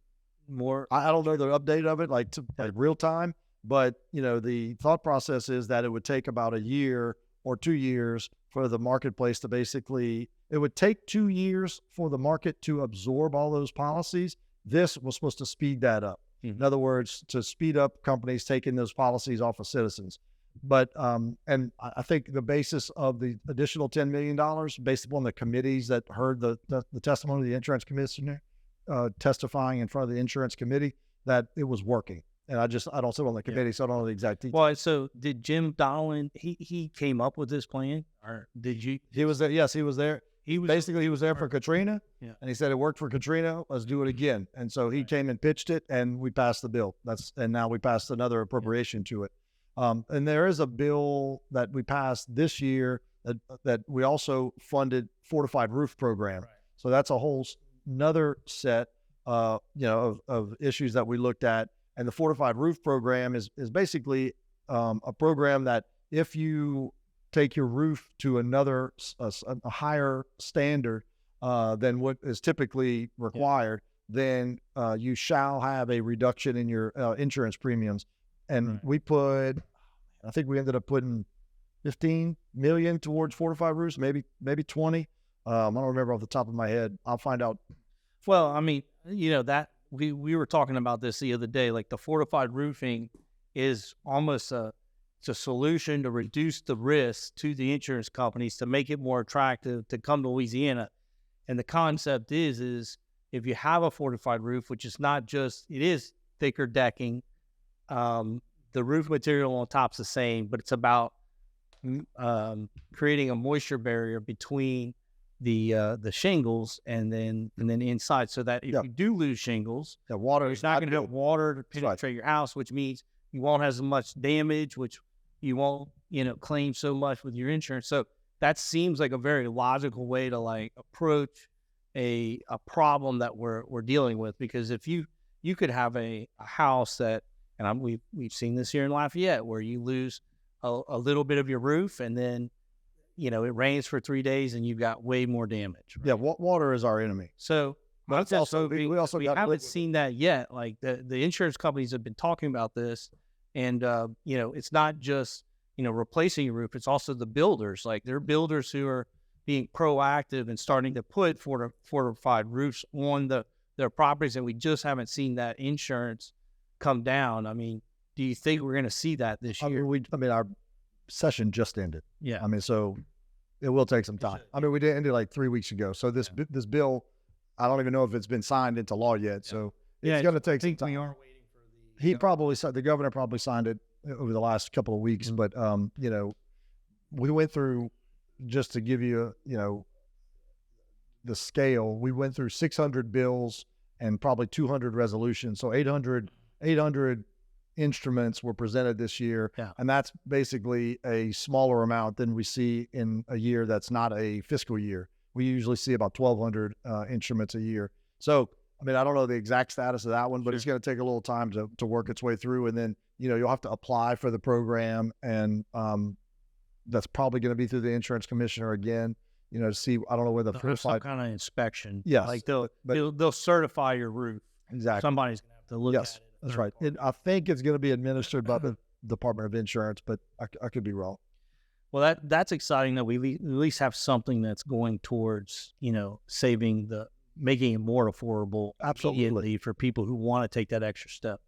more, I don't know the update of it, like real time, but the thought process is that it would take about a year or 2 years for the marketplace to it would take 2 years for the market to absorb all those policies. This was supposed to speed that up. In other words, to speed up companies taking those policies off of Citizens. But, and I think the basis of the additional $10 million, based upon the committees that heard the testimony of the insurance commissioner testifying in front of the insurance committee, that it was working. And I don't sit on the committee, so I don't know the exact details. Well, so did Jim Donelon, he came up with this plan, or did you? He was there. Yes, he was there. He was there for Katrina, and he said it worked for Katrina. Let's do it again. And so he came and pitched it, and we passed the bill. And now we passed another appropriation to it. And there is a bill that we passed this year that we also funded fortified roof program. Right. So that's a whole another set, of issues that we looked at. And the fortified roof program is basically a program that if you take your roof to a higher standard than what is typically required, then you shall have a reduction in your insurance premiums. And we I think we ended up putting 15 million towards fortified roofs, maybe 20. I don't remember off the top of my head. I'll find out. Well, I mean, that we were talking about this the other day, like the fortified roofing is almost it's a solution to reduce the risk to the insurance companies to make it more attractive to come to Louisiana. And the concept is if you have a fortified roof, which is not just, it is thicker decking, the roof material on top's the same, but it's about creating a moisture barrier between the shingles and then inside, so that if you do lose shingles, the water is not going to have water to penetrate your house, which means you won't have as much damage, which you won't claim so much with your insurance. So that seems like a very logical way to approach a problem that we're dealing with, because if you could have a house that And we've seen this here in Lafayette, where you lose a little bit of your roof, and then, it rains for 3 days and you've got way more damage. Right? Yeah, water is our enemy. So, but it's also, we haven't seen that yet. Like the insurance companies have been talking about this, and it's not just replacing your roof; it's also the builders. Like there are builders who are being proactive and starting to put fortified roofs on their properties, and we just haven't seen that insurance come down. I mean, do you think we're going to see that this year? Our session just ended. Yeah. So it will take some time. We did end it like 3 weeks ago. So this bill, I don't even know if it's been signed into law yet. So it's going to take some time. We are waiting for the governor probably signed it over the last couple of weeks. But we went through, just to give you the scale, we went through 600 bills and probably 200 resolutions. So 800 instruments were presented this year. Yeah. And that's basically a smaller amount than we see in a year that's not a fiscal year. We usually see about 1,200 instruments a year. So, I don't know the exact status of that one, but It's going to take a little time to work its way through. And then, you'll have to apply for the program. And that's probably going to be through the insurance commissioner again, to see, I don't know whether some kind of inspection. Yes. Like they'll certify your roof. Exactly. Somebody's going to have to look at it. That's right. I think it's going to be administered by the Department of Insurance, but I could be wrong. Well, that's exciting that we at least have something that's going towards, making it more affordable. Absolutely. For people who want to take that extra step.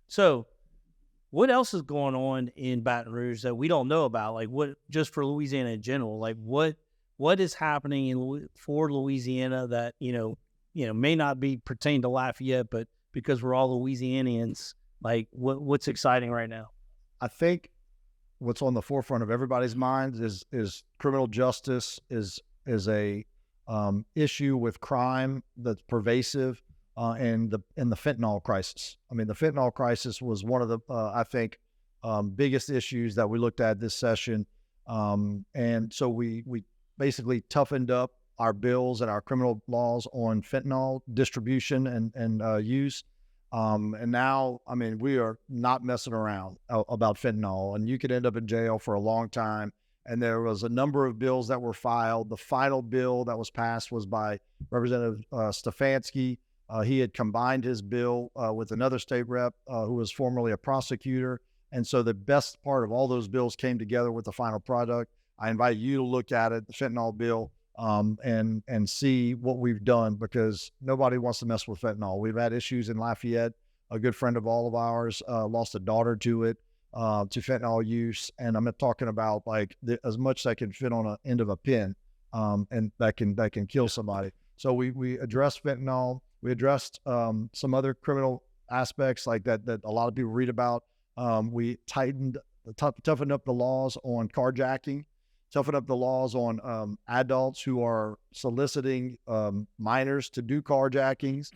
So what else is going on in Baton Rouge that we don't know about? Like just for Louisiana in general, like what is happening for Louisiana that, may not be pertaining to Lafayette, but because we're all Louisianians, like what's exciting right now? I think what's on the forefront of everybody's minds is criminal justice is a issue with crime that's pervasive, and the fentanyl crisis. The fentanyl crisis was one of the I think biggest issues that we looked at this session, and so we basically toughened up our bills and our criminal laws on fentanyl distribution and use. And now, we are not messing around about fentanyl, and you could end up in jail for a long time. And there was a number of bills that were filed. The final bill that was passed was by Representative Stefanski. He had combined his bill with another state rep who was formerly a prosecutor. And so the best part of all those bills came together with the final product. I invite you to look at it, the fentanyl bill, and see what we've done, because nobody wants to mess with fentanyl. We've had issues in Lafayette. A good friend of all of ours lost a daughter to it, to fentanyl use. And I'm talking about as much that can fit on an end of a pin, and that can kill somebody. So we addressed fentanyl. We addressed some other criminal aspects like that a lot of people read about. We toughened up the laws on carjacking, toughened up the laws on adults who are soliciting minors to do carjackings.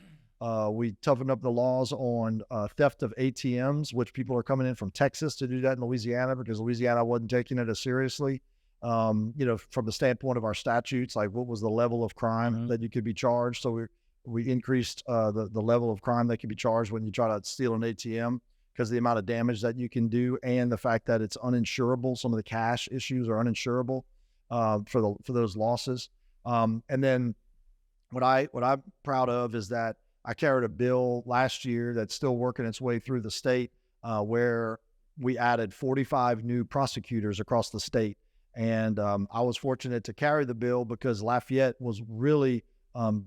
We toughened up the laws on theft of ATMs, which people are coming in from Texas to do that in Louisiana because Louisiana wasn't taking it as seriously. From the standpoint of our statutes, like what was the level of crime that you could be charged. So we increased the level of crime that can be charged when you try to steal an ATM, because of the amount of damage that you can do, and the fact that it's uninsurable. Some of the cash issues are uninsurable for those losses. And then what I'm proud of is that I carried a bill last year that's still working its way through the state, where we added 45 new prosecutors across the state. And I was fortunate to carry the bill because Lafayette was really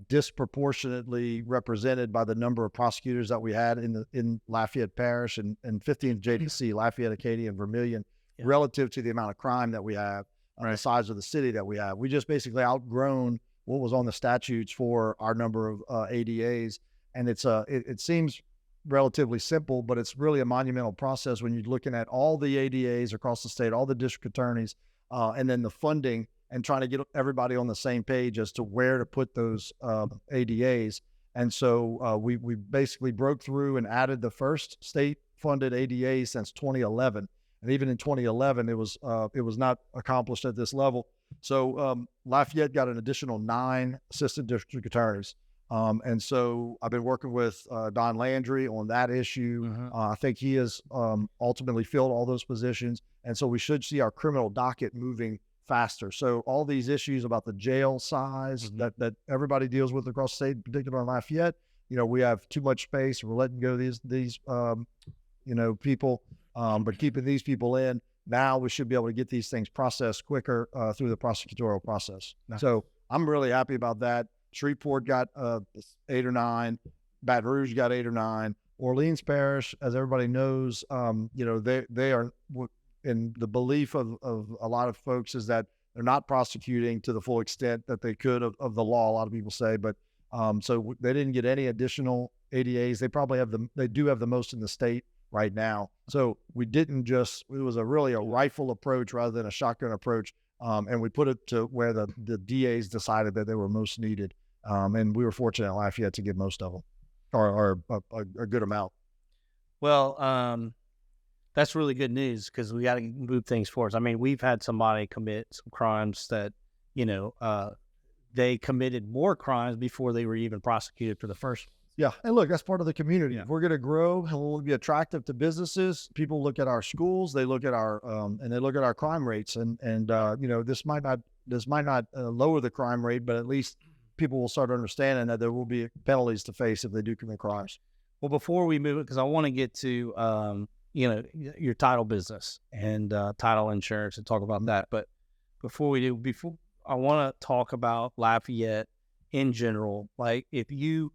disproportionately represented by the number of prosecutors that we had in Lafayette Parish and 15th JDC, Lafayette, Acadia, and Vermilion, relative to the amount of crime that we have, the size of the city that we have. We just basically outgrown what was on the statutes for our number of ADAs. And it seems relatively simple, but it's really a monumental process when you're looking at all the ADAs across the state, all the district attorneys, and then the funding, and trying to get everybody on the same page as to where to put those ADAs. And so we basically broke through and added the first state-funded ADA since 2011. And even in 2011, it was not accomplished at this level. So Lafayette got an additional 9 assistant district attorneys. And so I've been working with Don Landry on that issue. I think he has ultimately filled all those positions. And so we should see our criminal docket moving faster. So all these issues about the jail size that everybody deals with across the state, particularly in Lafayette, we have too much space. We're letting go these people, but keeping these people in. Now we should be able to get these things processed quicker through the prosecutorial process. Nice. So I'm really happy about that. Shreveport got 8 or 9. Baton Rouge got 8 or 9. Orleans Parish, as everybody knows, they are in the belief of a lot of folks is that they're not prosecuting to the full extent that they could of the law. A lot of people say, but so they didn't get any additional ADAs. They do have the most in the state right now. So we didn't it was a rifle approach rather than a shotgun approach. And we put it to where the DAs decided that they were most needed. And we were fortunate in Lafayette to get most of them, or a good amount. Well, that's really good news because we got to move things forward. I mean, we've had somebody commit some crimes that, they committed more crimes before they were even prosecuted for the first one. Yeah. And look, that's part of the community. Yeah. If we're going to grow and we'll be attractive to businesses, people look at our schools, they look at our, and they look at our crime rates and this might not lower the crime rate, but at least people will start understanding that there will be penalties to face if they do commit crimes. Well, before we move it, because I want to get to, your title business and title insurance and talk about that. But before I want to talk about Lafayette in general. Like if you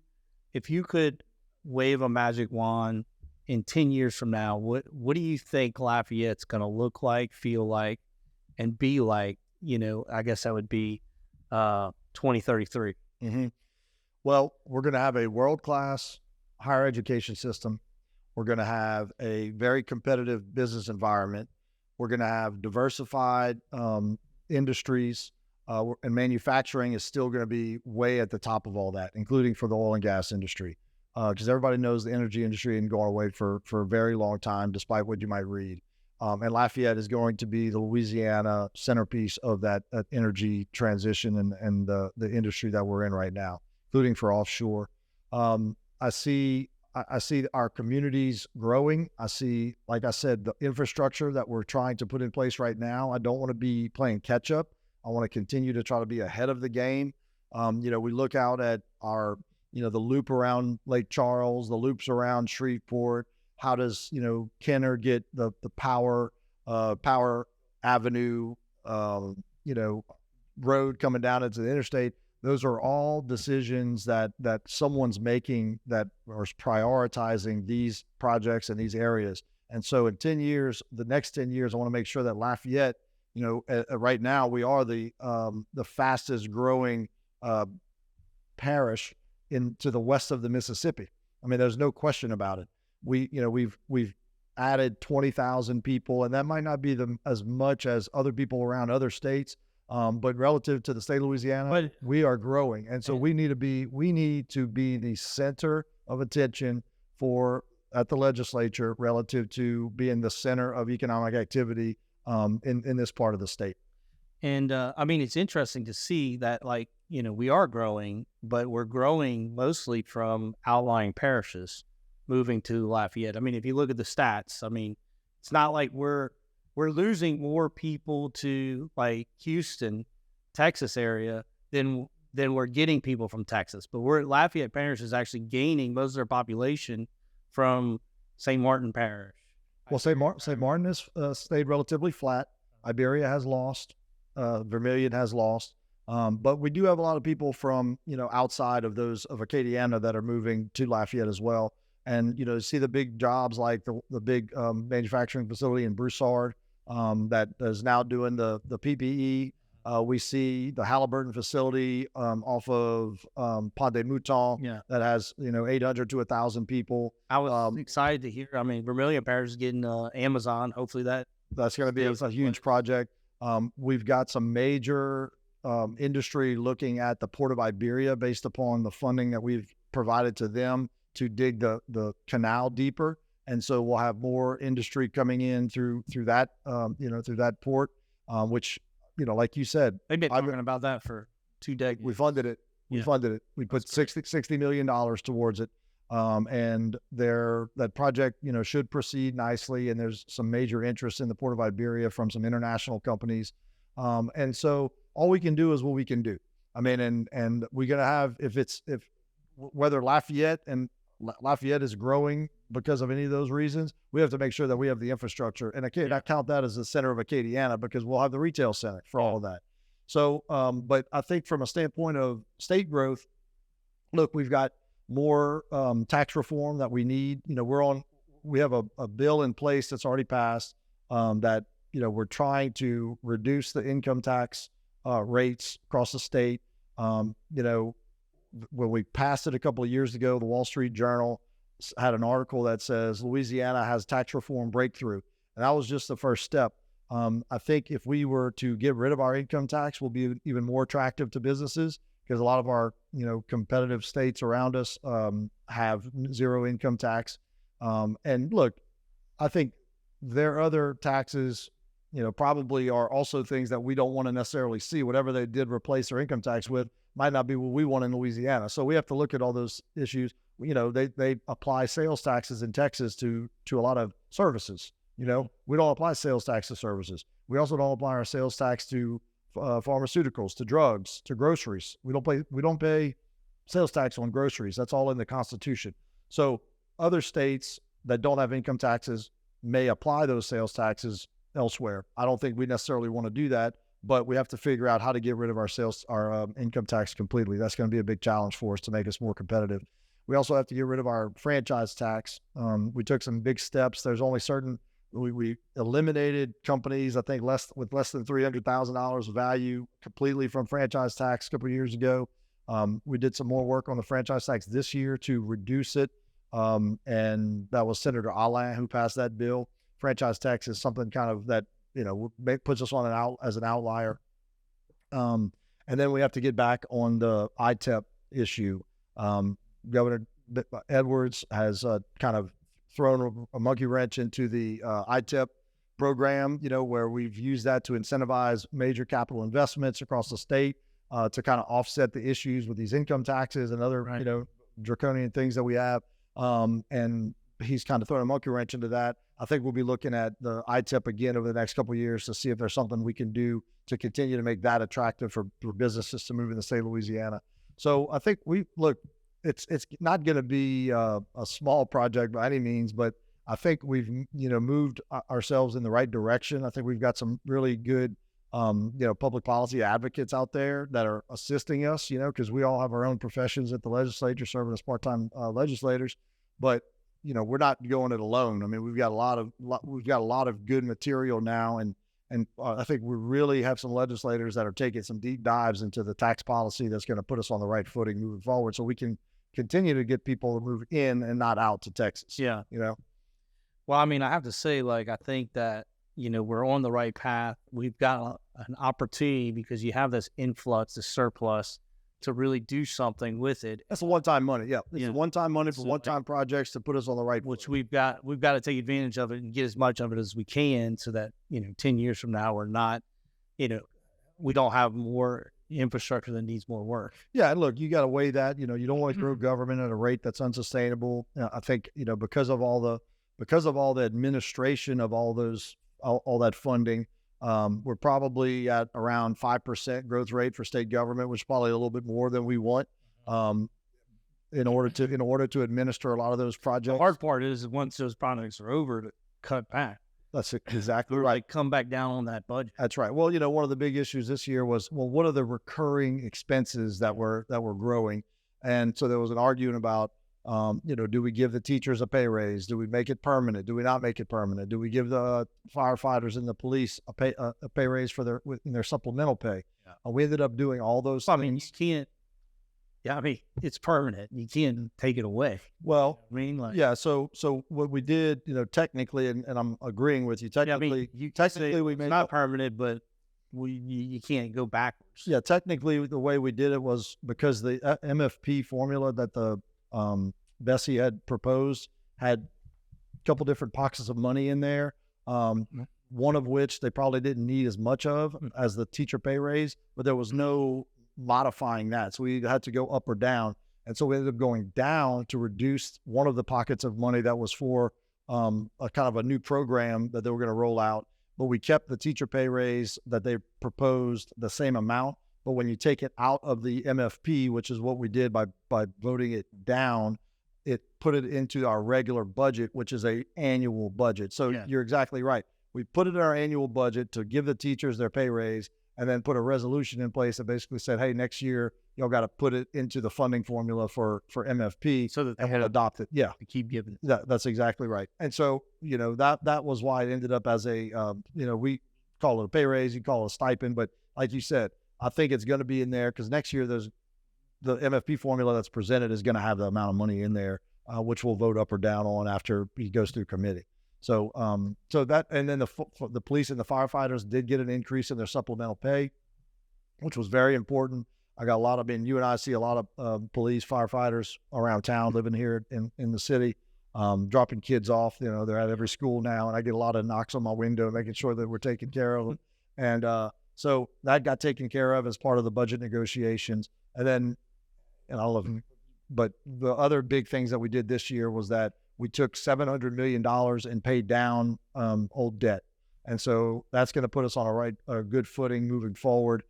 could wave a magic wand in 10 years from now, what do you think Lafayette's going to look like, feel like, and be like? I guess that would be 2033. Well, we're going to have a world-class higher education system. We're going to have a very competitive business environment. We're going to have diversified industries, and manufacturing is still going to be way at the top of all that, including for the oil and gas industry, because everybody knows the energy industry ain't going away for a very long time, despite what you might read. And Lafayette is going to be the Louisiana centerpiece of that energy transition and the industry that we're in right now, including for offshore. I see our communities growing. I see, like I said, the infrastructure that we're trying to put in place right now. I don't want to be playing catch up. I want to continue to try to be ahead of the game. We look out at our, the loop around Lake Charles, the loops around Shreveport. How does, Kenner get the Power Avenue, road coming down into the interstate? Those are all decisions that someone's making that are prioritizing these projects in these areas. And so in 10 years, the next 10 years, I want to make sure that Lafayette, right now we are the fastest growing parish to the west of the Mississippi. I mean, there's no question about it. We've added 20,000 people, and that might not be as much as other people around other states. But relative to the state of Louisiana, we are growing. And so we need to be the center of attention at the legislature relative to being the center of economic activity in this part of the state. And it's interesting to see that, we are growing, but we're growing mostly from outlying parishes moving to Lafayette. If you look at the stats, it's not like we're losing more people to Houston, Texas area than we're getting people from Texas. But Lafayette Parish is actually gaining most of their population from St. Martin Parish. Well, St. Martin has stayed relatively flat. Iberia has lost. Vermilion has lost. But we do have a lot of people from, outside of Acadiana that are moving to Lafayette as well. And, see the big jobs like the big manufacturing facility in Broussard that is now doing the PPE. We see the Halliburton facility off of Pont des Moutons that has, 800 to 1,000 people. I was excited to hear. Vermilion Parish is getting Amazon. Hopefully that's going to be a huge project. We've got some major industry looking at the Port of Iberia based upon the funding that we've provided to them to dig the canal deeper. And so we'll have more industry coming in through that, through that port, which, like you said, they've been talking about that for 2 decades. We funded it. We Yeah. funded it. We put $60 million towards it. And that project, should proceed nicely. And there's some major interest in the Port of Iberia from some international companies. And so all we can do is what we can do. I mean, and we're going to have, whether Lafayette is growing because of any of those reasons, we have to make sure that we have the infrastructure. And I count that as the center of Acadiana because we'll have the retail center for all of that. So, but I think from a standpoint of state growth, look, we've got more tax reform that we need. We have a bill in place that's already passed that, we're trying to reduce the income tax rates across the state. When we passed it a couple of years ago, the Wall Street Journal had an article that says Louisiana has tax reform breakthrough. And that was just the first step. I think if we were to get rid of our income tax, we'll be even more attractive to businesses because a lot of our, competitive states around us have zero income tax. And look, I think their other taxes, probably are also things that we don't want to necessarily see. Whatever they did replace their income tax with might not be what we want in Louisiana. So we have to look at all those issues. They apply sales taxes in Texas to a lot of services. We don't apply sales tax to services. We also don't apply our sales tax to pharmaceuticals, to drugs, to groceries. We don't pay sales tax on groceries. That's all in the Constitution. So other states that don't have income taxes may apply those sales taxes elsewhere. I don't think we necessarily want to do that, but we have to figure out how to get rid of our income tax completely. That's going to be a big challenge for us to make us more competitive. We also have to get rid of our franchise tax. We took some big steps. There's only we eliminated companies, I think with less than $300,000 of value completely from franchise tax a couple of years ago. We did some more work on the franchise tax this year to reduce it. And that was Senator Alain who passed that bill. Franchise tax is something kind of that, puts us on as an outlier. And then we have to get back on the ITEP issue. Governor Edwards has kind of thrown a monkey wrench into the ITEP program, where we've used that to incentivize major capital investments across the state to kind of offset the issues with these income taxes and other, draconian things that we have. And he's kind of thrown a monkey wrench into that. I think we'll be looking at the ITEP again over the next couple of years to see if there's something we can do to continue to make that attractive for businesses to move in the state of Louisiana. So I think it's not going to be a small project by any means, but I think we've, moved ourselves in the right direction. I think we've got some really good, public policy advocates out there that are assisting us, because we all have our own professions at the legislature, serving as part-time legislators, but we're not going it alone. I mean, we've got a lot of good material now, and I think we really have some legislators that are taking some deep dives into the tax policy that's going to put us on the right footing moving forward, so we can continue to get people to move in and not out to Texas. Yeah. Well, I mean, I have to say, I think that, we're on the right path. We've got an opportunity because you have this influx, this surplus to really do something with it. That's a one-time money. Yeah. It's one-time money for one-time projects to put us on the right which footing. we've got to take advantage of it and get as much of it as we can so that, 10 years from now, we're not, we don't have more infrastructure that needs more work. Yeah. And look, you got to weigh that, you don't want to grow government at a rate that's unsustainable. I think, because of all the administration of all that funding, we're probably at around 5% growth rate for state government, which is probably a little bit more than we want in order to administer a lot of those projects. The hard part is once those projects are over, to cut back. That's exactly right. Come back down on that budget. That's right. Well, one of the big issues this year was, what are the recurring expenses that were growing? And so there was an argument about, do we give the teachers a pay raise? Do we make it permanent? Do we not make it permanent? Do we give the firefighters and the police a pay raise for their supplemental pay? Yeah. We ended up doing all those things. I mean, you can't. Yeah, I mean, it's permanent. You can't take it away. Well, yeah. So what we did, technically, and I'm agreeing with you. Technically, we made it's not permanent, but you can't go backwards. Yeah, technically, the way we did it was because the MFP formula that the Bessie had proposed had a couple different pockets of money in there. One of which they probably didn't need as much of as the teacher pay raise, but there was no modifying that. So we had to go up or down. And so we ended up going down to reduce one of the pockets of money that was for a kind of a new program that they were going to roll out. But we kept the teacher pay raise that they proposed the same amount. But when you take it out of the MFP, which is what we did by voting it down, it put it into our regular budget, which is an annual budget. So you're exactly right. We put it in our annual budget to give the teachers their pay raise, and then put a resolution in place that basically said, hey, next year, y'all got to put it into the funding formula for MFP so that they and adopt it. Yeah. To keep giving. That's exactly right. And so, that was why it ended up as a, we call it a pay raise, you call it a stipend, but like you said, I think it's going to be in there because next year the MFP formula that's presented is going to have the amount of money in there, which we'll vote up or down on after he goes through committee. So, that, and then the police and the firefighters did get an increase in their supplemental pay, which was very important. I got a lot of, you and I see a lot of police, firefighters around town living here in the city, dropping kids off. They're at every school now, and I get a lot of knocks on my window, making sure that we're taking care of them. And so that got taken care of as part of the budget negotiations. And then, but the other big things that we did this year was that we took $700 million and paid down old debt. And so that's going to put us on a good footing moving forward.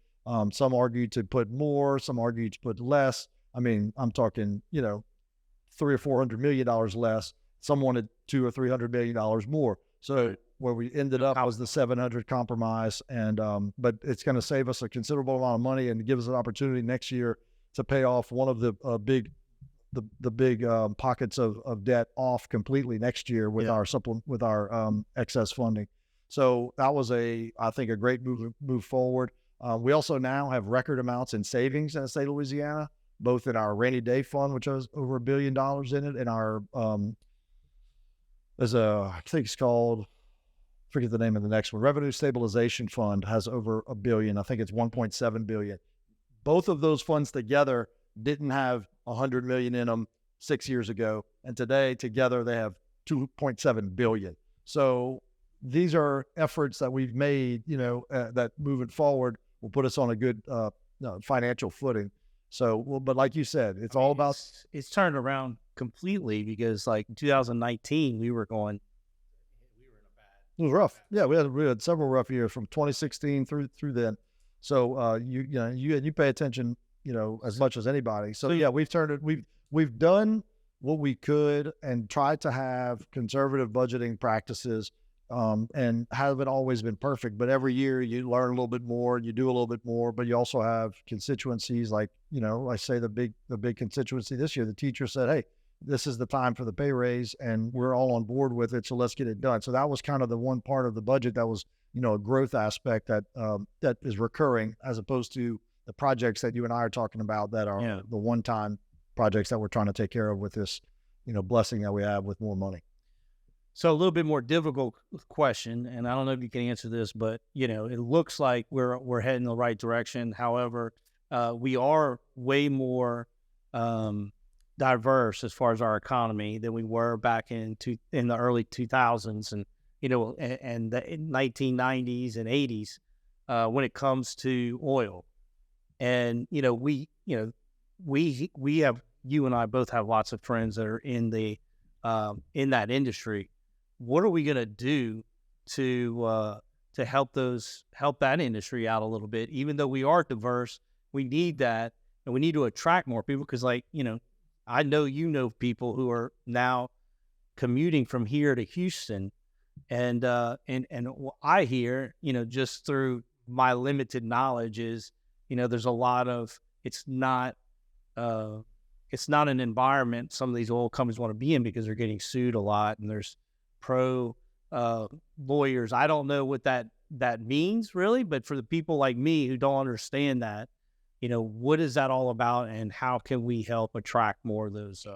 Some argued to put more, some argued to put less. I'm talking, $300 or $400 million less. Some wanted $200 or $300 million more. So where we ended up was the 700 compromise. And, but it's going to save us a considerable amount of money and give us an opportunity next year to pay off one of the big pockets of debt off completely next year with our excess funding. So that was I think a great move forward. We also now have record amounts in savings in the state of Louisiana, both in our rainy day fund, which has over $1 billion in it, and our I think it's called, forget the name of the next one, Revenue Stabilization Fund has over $1 billion. I think it's $1.7 billion. Both of those funds together didn't have $100 million in them 6 years ago, and today together they have $2.7 billion. So these are efforts that we've made, that moving forward will put us on a good financial footing. So, but like you said, it's all about it's turned around completely because, like in 2019, we were in a bad. It was rough. Yeah, we had several rough years from 2016 through then. So you pay attention, as much as anybody. So yeah, we've done what we could and tried to have conservative budgeting practices, and haven't always been perfect. But every year you learn a little bit more, you do a little bit more. But you also have constituencies like, I say the big constituency this year. The teacher said, "Hey, this is the time for the pay raise, and we're all on board with it. So let's get it done." So that was kind of the one part of the budget that was, a growth aspect that is recurring, as opposed to the projects that you and I are talking about that are the one-time projects that we're trying to take care of with this, blessing that we have with more money. So a little bit more difficult question, and I don't know if you can answer this, but it looks like we're heading in the right direction. However, we are way more diverse as far as our economy than we were back in the early 2000s and and the 1990s and 80s when it comes to oil. And we have, you and I both have lots of friends that are in that industry. What are we going to do to help that industry out a little bit? Even though we are diverse, we need that, and we need to attract more people because, I know people who are now commuting from here to Houston, and I hear, just through my limited knowledge is, there's a lot of, it's not an environment some of these oil companies want to be in because they're getting sued a lot, and there's pro lawyers. I don't know what that means really, but for the people like me who don't understand that, what is that all about, and how can we help attract more of those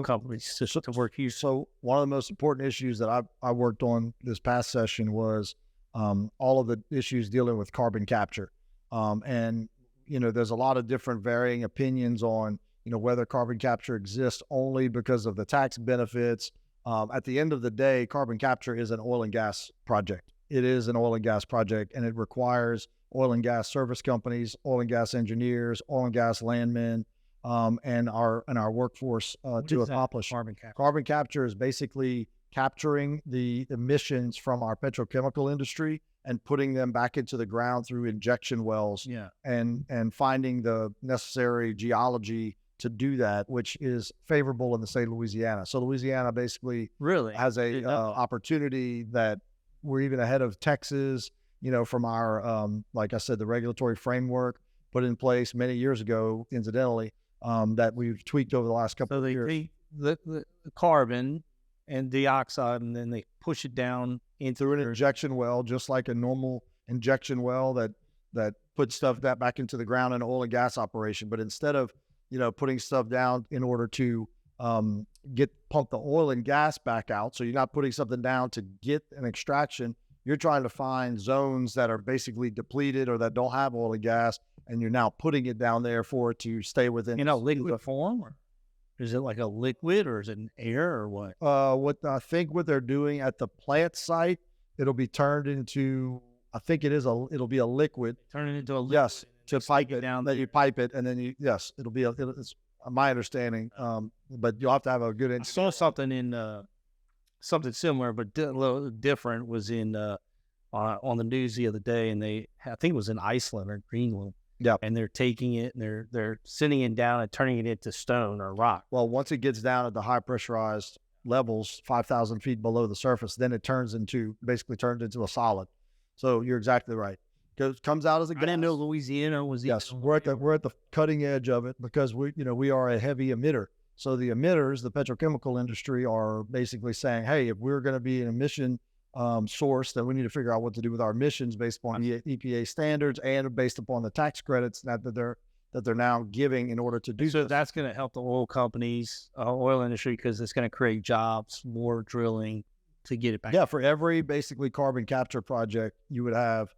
companies to work here? So one of the most important issues that I worked on this past session was all of the issues dealing with carbon capture. And, there's a lot of different varying opinions on, whether carbon capture exists only because of the tax benefits. At the end of the day, carbon capture is an oil and gas project. It is an oil and gas project, and it requires oil and gas service companies, oil and gas engineers, oil and gas landmen, and our workforce to accomplish. Carbon capture? Carbon capture is basically capturing the emissions from our petrochemical industry and putting them back into the ground through injection wells, and finding the necessary geology to do that, which is favorable in the state of Louisiana. So Louisiana basically Really has a opportunity that we're even ahead of Texas, from our, like I said, the regulatory framework put in place many years ago, incidentally, that we've tweaked over the last couple of years. They the carbon and dioxide, and then they push it down into an injection well, just like a normal injection well that puts stuff back into the ground in an oil and gas operation. But instead of, putting stuff down in order to pump the oil and gas back out, so you're not putting something down to get an extraction, you're trying to find zones that are basically depleted or that don't have oil and gas, and you're now putting it down there for it to stay within liquid form, or is it like a liquid, or is it an air, or what? What they're doing at the plant site, it'll be turned into, I think it'll be a liquid. Turn it into a liquid. Yes, to pipe it down. Then you pipe it, and then it'll be it's my understanding. But you'll have to have a good. I saw something in something similar, but a little different, was in on the news the other day, and I think it was in Iceland or Greenland. Yeah, and they're taking it and they're sending it down and turning it into stone or rock. Well, once it gets down at the high pressurized levels, 5,000 feet below the surface, then it turns into a solid. So you're exactly right. Comes out as a gas. I didn't know Louisiana was. Yes, we're at the cutting edge of it, because we are a heavy emitter. So the emitters, the petrochemical industry, are basically saying, hey, if we're going to be an emission source, then we need to figure out what to do with our emissions based upon the EPA standards and based upon the tax credits that they're now giving in order to do. So that's going to help the oil companies, oil industry, because it's going to create jobs, more drilling to get it back. Yeah, for every basically carbon capture project, you would have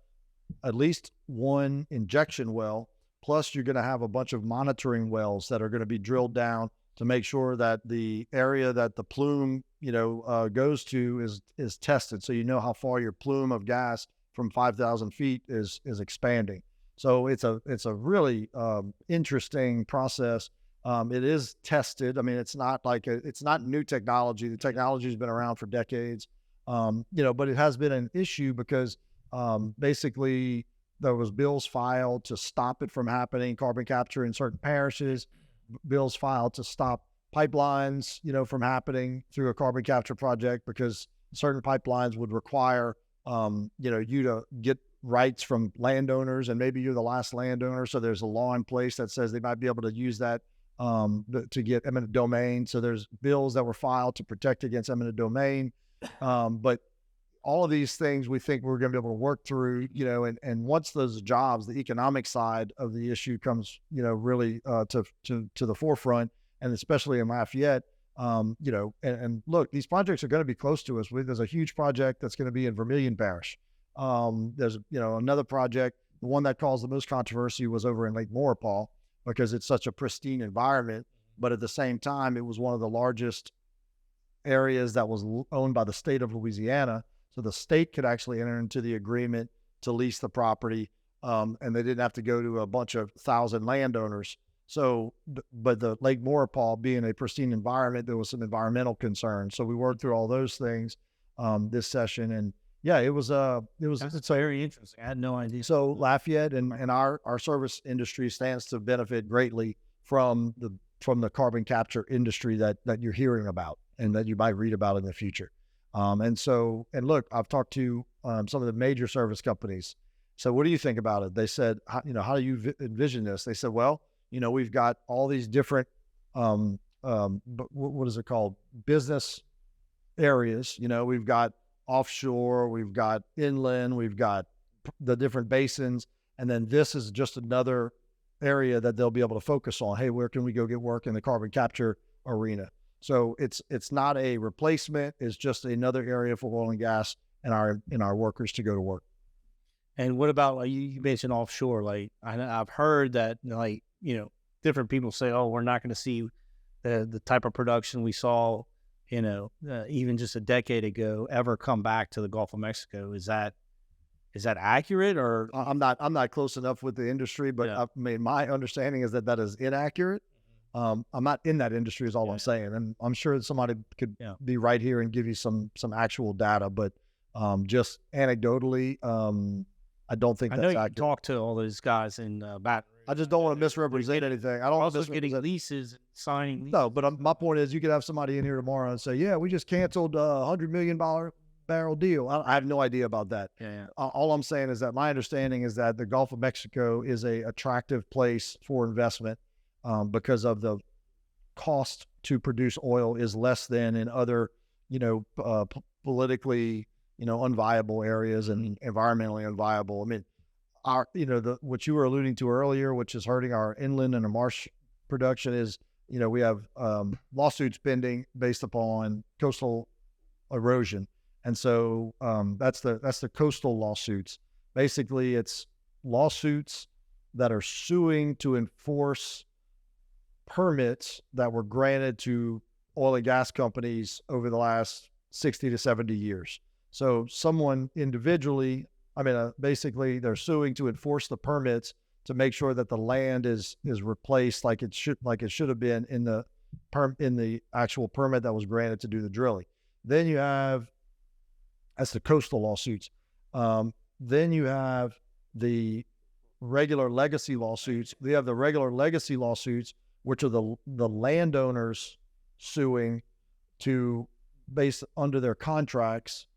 at least one injection well, plus you're going to have a bunch of monitoring wells that are going to be drilled down to make sure that the area that the plume, goes to is tested. So how far your plume of gas from 5,000 feet is expanding. So it's a really interesting process. It is tested. I mean, it's not new technology. The technology has been around for decades, but it has been an issue because basically there was bills filed to stop it from happening, carbon capture in certain parishes, bills filed to stop pipelines, from happening through a carbon capture project, because certain pipelines would require, you to get rights from landowners, and maybe you're the last landowner. So there's a law in place that says they might be able to use that to get eminent domain. So there's bills that were filed to protect against eminent domain. But all of these things we think we're going to be able to work through, and once those jobs, the economic side of the issue comes, really to the forefront, and especially in Lafayette, and look, these projects are going to be close to us. There's a huge project that's going to be in Vermilion Parish. There's, another project, the one that caused the most controversy was over in Lake Maurepas, because it's such a pristine environment, but at the same time, it was one of the largest areas that was owned by the state of Louisiana. So the state could actually enter into the agreement to lease the property, and they didn't have to go to a bunch of 1,000 landowners. So, but the Lake Maurepas being a pristine environment, there was some environmental concerns. So we worked through all those things this session, and yeah, it's very interesting. I had no idea. So Lafayette and our service industry stands to benefit greatly from the carbon capture industry that you're hearing about and that you might read about in the future. And look, I've talked to some of the major service companies. So what do you think about it? They said, how do you envision this? They said, well, we've got all these different, what is it called? Business areas. We've got offshore, we've got inland, we've got the different basins. And then this is just another area that they'll be able to focus on. Hey, where can we go get work in the carbon capture arena? So it's not a replacement. It's just another area for oil and gas and our workers to go to work. And what about, like, you mentioned offshore? Like, I've heard that, different people say, oh, we're not going to see the type of production we saw, even just a decade ago ever come back to the Gulf of Mexico. Is that Is that accurate or? I'm not close enough with the industry, but Yeah. I mean, my understanding is that is inaccurate. I'm not in that industry is all I'm saying. And I'm sure that somebody could be right here and give you some actual data, but just anecdotally, I don't think I that's know you accurate. talk to all those guys in Baton Rouge. I just don't want to misrepresent anything. I don't Also misrepresent. getting leases, and signing leases. No, but my point is, you could have somebody in here tomorrow and say, "Yeah, we just canceled a $100 million barrel deal." I have no idea about that. Yeah. All I'm saying is that my understanding is that the Gulf of Mexico is a attractive place for investment because of the cost to produce oil is less than in other, politically, unviable areas and environmentally unviable. I mean, what you were alluding to earlier, which is hurting our inland and our marsh production, is we have lawsuits pending based upon coastal erosion, and so that's the coastal lawsuits. Basically, it's lawsuits that are suing to enforce permits that were granted to oil and gas companies over the last 60 to 70 years. So someone individually, basically they're suing to enforce the permits to make sure that the land is replaced like it should have been in the actual permit that was granted to do the drilling. Then you have, that's the coastal lawsuits. Then you have the regular legacy lawsuits. We have the regular legacy lawsuits, which are the landowners suing to, based under their contracts,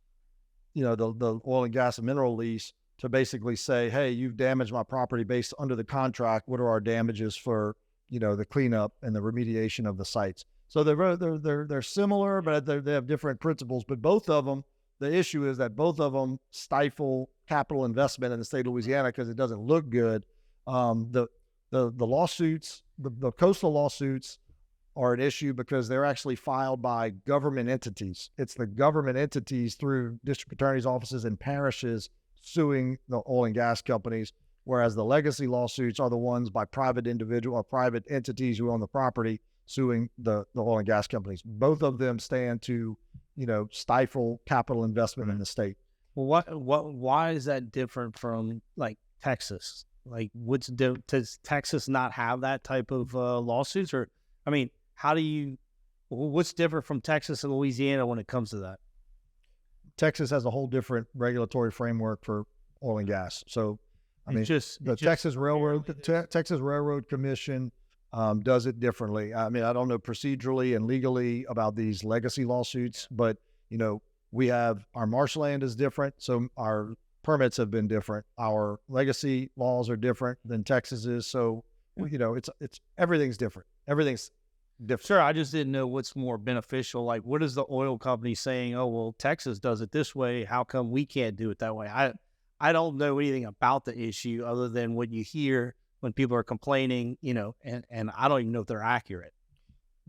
the oil and gas and mineral lease, to basically say, hey, you've damaged my property based under the contract. What are our damages for, the cleanup and the remediation of the sites? So they're similar, but they have different principles. But both of them, the issue is that both of them stifle capital investment in the state of Louisiana because it doesn't look good. The lawsuits, the coastal lawsuits, are an issue because they're actually filed by government entities. It's the government entities through district attorney's offices and parishes suing the oil and gas companies, whereas the legacy lawsuits are the ones by private individual or private entities who own the property suing the oil and gas companies. Both of them stand to, stifle capital investment in the state. Well, why is that different from like Texas? Like, does Texas not have that type of lawsuits? Or, what's different from Texas and Louisiana when it comes to that? Texas has a whole different regulatory framework for oil and gas. So, Texas Railroad Commission does it differently. I don't know procedurally and legally about these legacy lawsuits, but, we have, our marshland is different. So our permits have been different. Our legacy laws are different than Texas is. So, it's everything's different. Everything's different. Sure. I just didn't know what's more beneficial. Like, what is the oil company saying? Oh, well, Texas does it this way. How come we can't do it that way? I don't know anything about the issue other than what you hear when people are complaining, and I don't even know if they're accurate.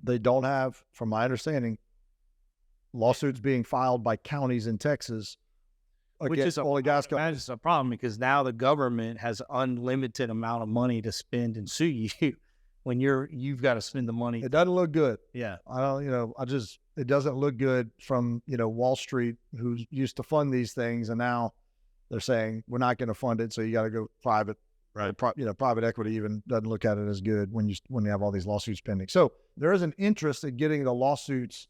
They don't have, from my understanding, lawsuits being filed by counties in Texas Which is oil and gas companies. That's a problem because now the government has unlimited amount of money to spend and sue you when you've got to spend the money. It doesn't look good. Yeah. It doesn't look good from, Wall Street, who's used to fund these things. And now they're saying, we're not going to fund it. So you got to go private. Right. Private equity even doesn't look at it as good when you have all these lawsuits pending. So there is an interest in getting the lawsuits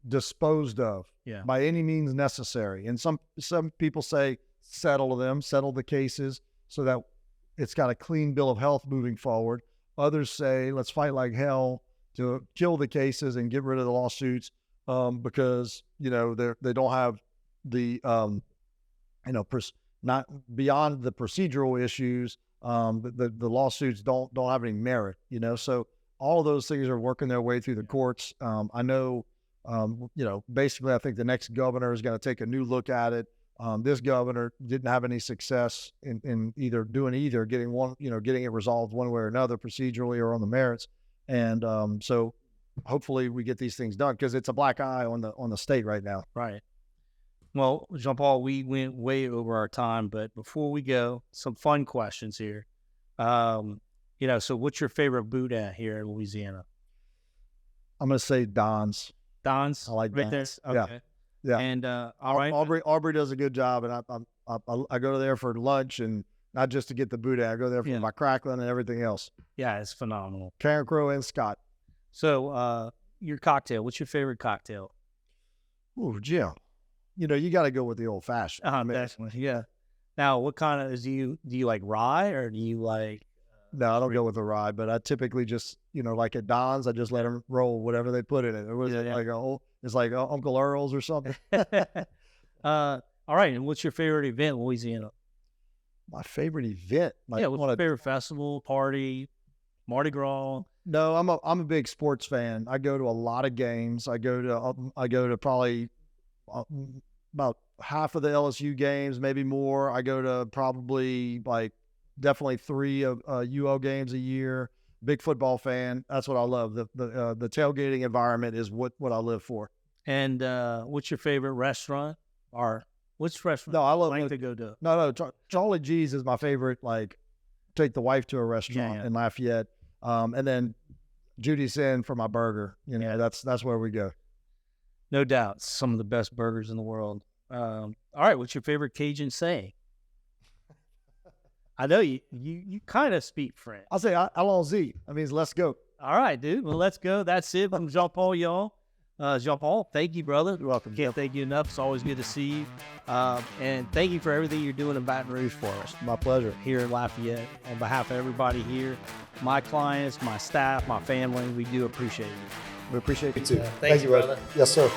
disposed of by any means necessary. And some people say settle the cases so that it's got a clean bill of health moving forward. Others say let's fight like hell to kill the cases and get rid of the lawsuits because they don't have the not beyond the procedural issues. The lawsuits don't have any merit. So all of those things are working their way through the courts. I know. Basically, I think the next governor is going to take a new look at it. This governor didn't have any success in getting it resolved one way or another, procedurally or on the merits. And so hopefully we get these things done because it's a black eye on the state right now. Right. Well, Jean-Paul, we went way over our time, but before we go, some fun questions here. So what's your favorite boudin here in Louisiana? I'm going to say Don's. Don's? I like right Don's. There? Okay. Yeah. And all right. Aubrey does a good job, and I go there for lunch, and not just to get the boudin. I go there for my crackling and everything else. Yeah, it's phenomenal. Karen Crow and Scott. So your cocktail, what's your favorite cocktail? Ooh, Jim. You know, you got to go with the old fashioned. Definitely, yeah. Now, what kind of do you like rye, or do you like? No, I don't go with the rye, but I typically just, you know, like at Don's, I just let them roll whatever they put in it. It was it's like Uncle Earl's or something. All right, and what's your favorite event in Louisiana? My favorite event? What's your favorite festival, party, Mardi Gras? No, I'm a big sports fan. I go to a lot of games. I go to probably about half of the LSU games, maybe more. I go to probably definitely 3 of UO games a year. Big football fan. That's what I love. The tailgating environment is what I live for. And what's your favorite restaurant? Or which restaurant? No, I love to go to. No, Charlie G's is my favorite. Like, take the wife to a restaurant in Lafayette, and then Judy's Inn for my burger. You know, that's where we go. No doubt, some of the best burgers in the world. All right, what's your favorite Cajun saying? I know you kind of speak French. I'll say allons-y. That means let's go. All right, dude. Well, let's go. That's it from Jean-Paul, y'all. Jean-Paul, thank you, brother. You're welcome. Can't thank you enough. It's always good to see you. And thank you for everything you're doing in Baton Rouge for us. My pleasure. Here in Lafayette, on behalf of everybody here, my clients, my staff, my family, we do appreciate you. We appreciate you too. Thank you, brother. Yes, sir.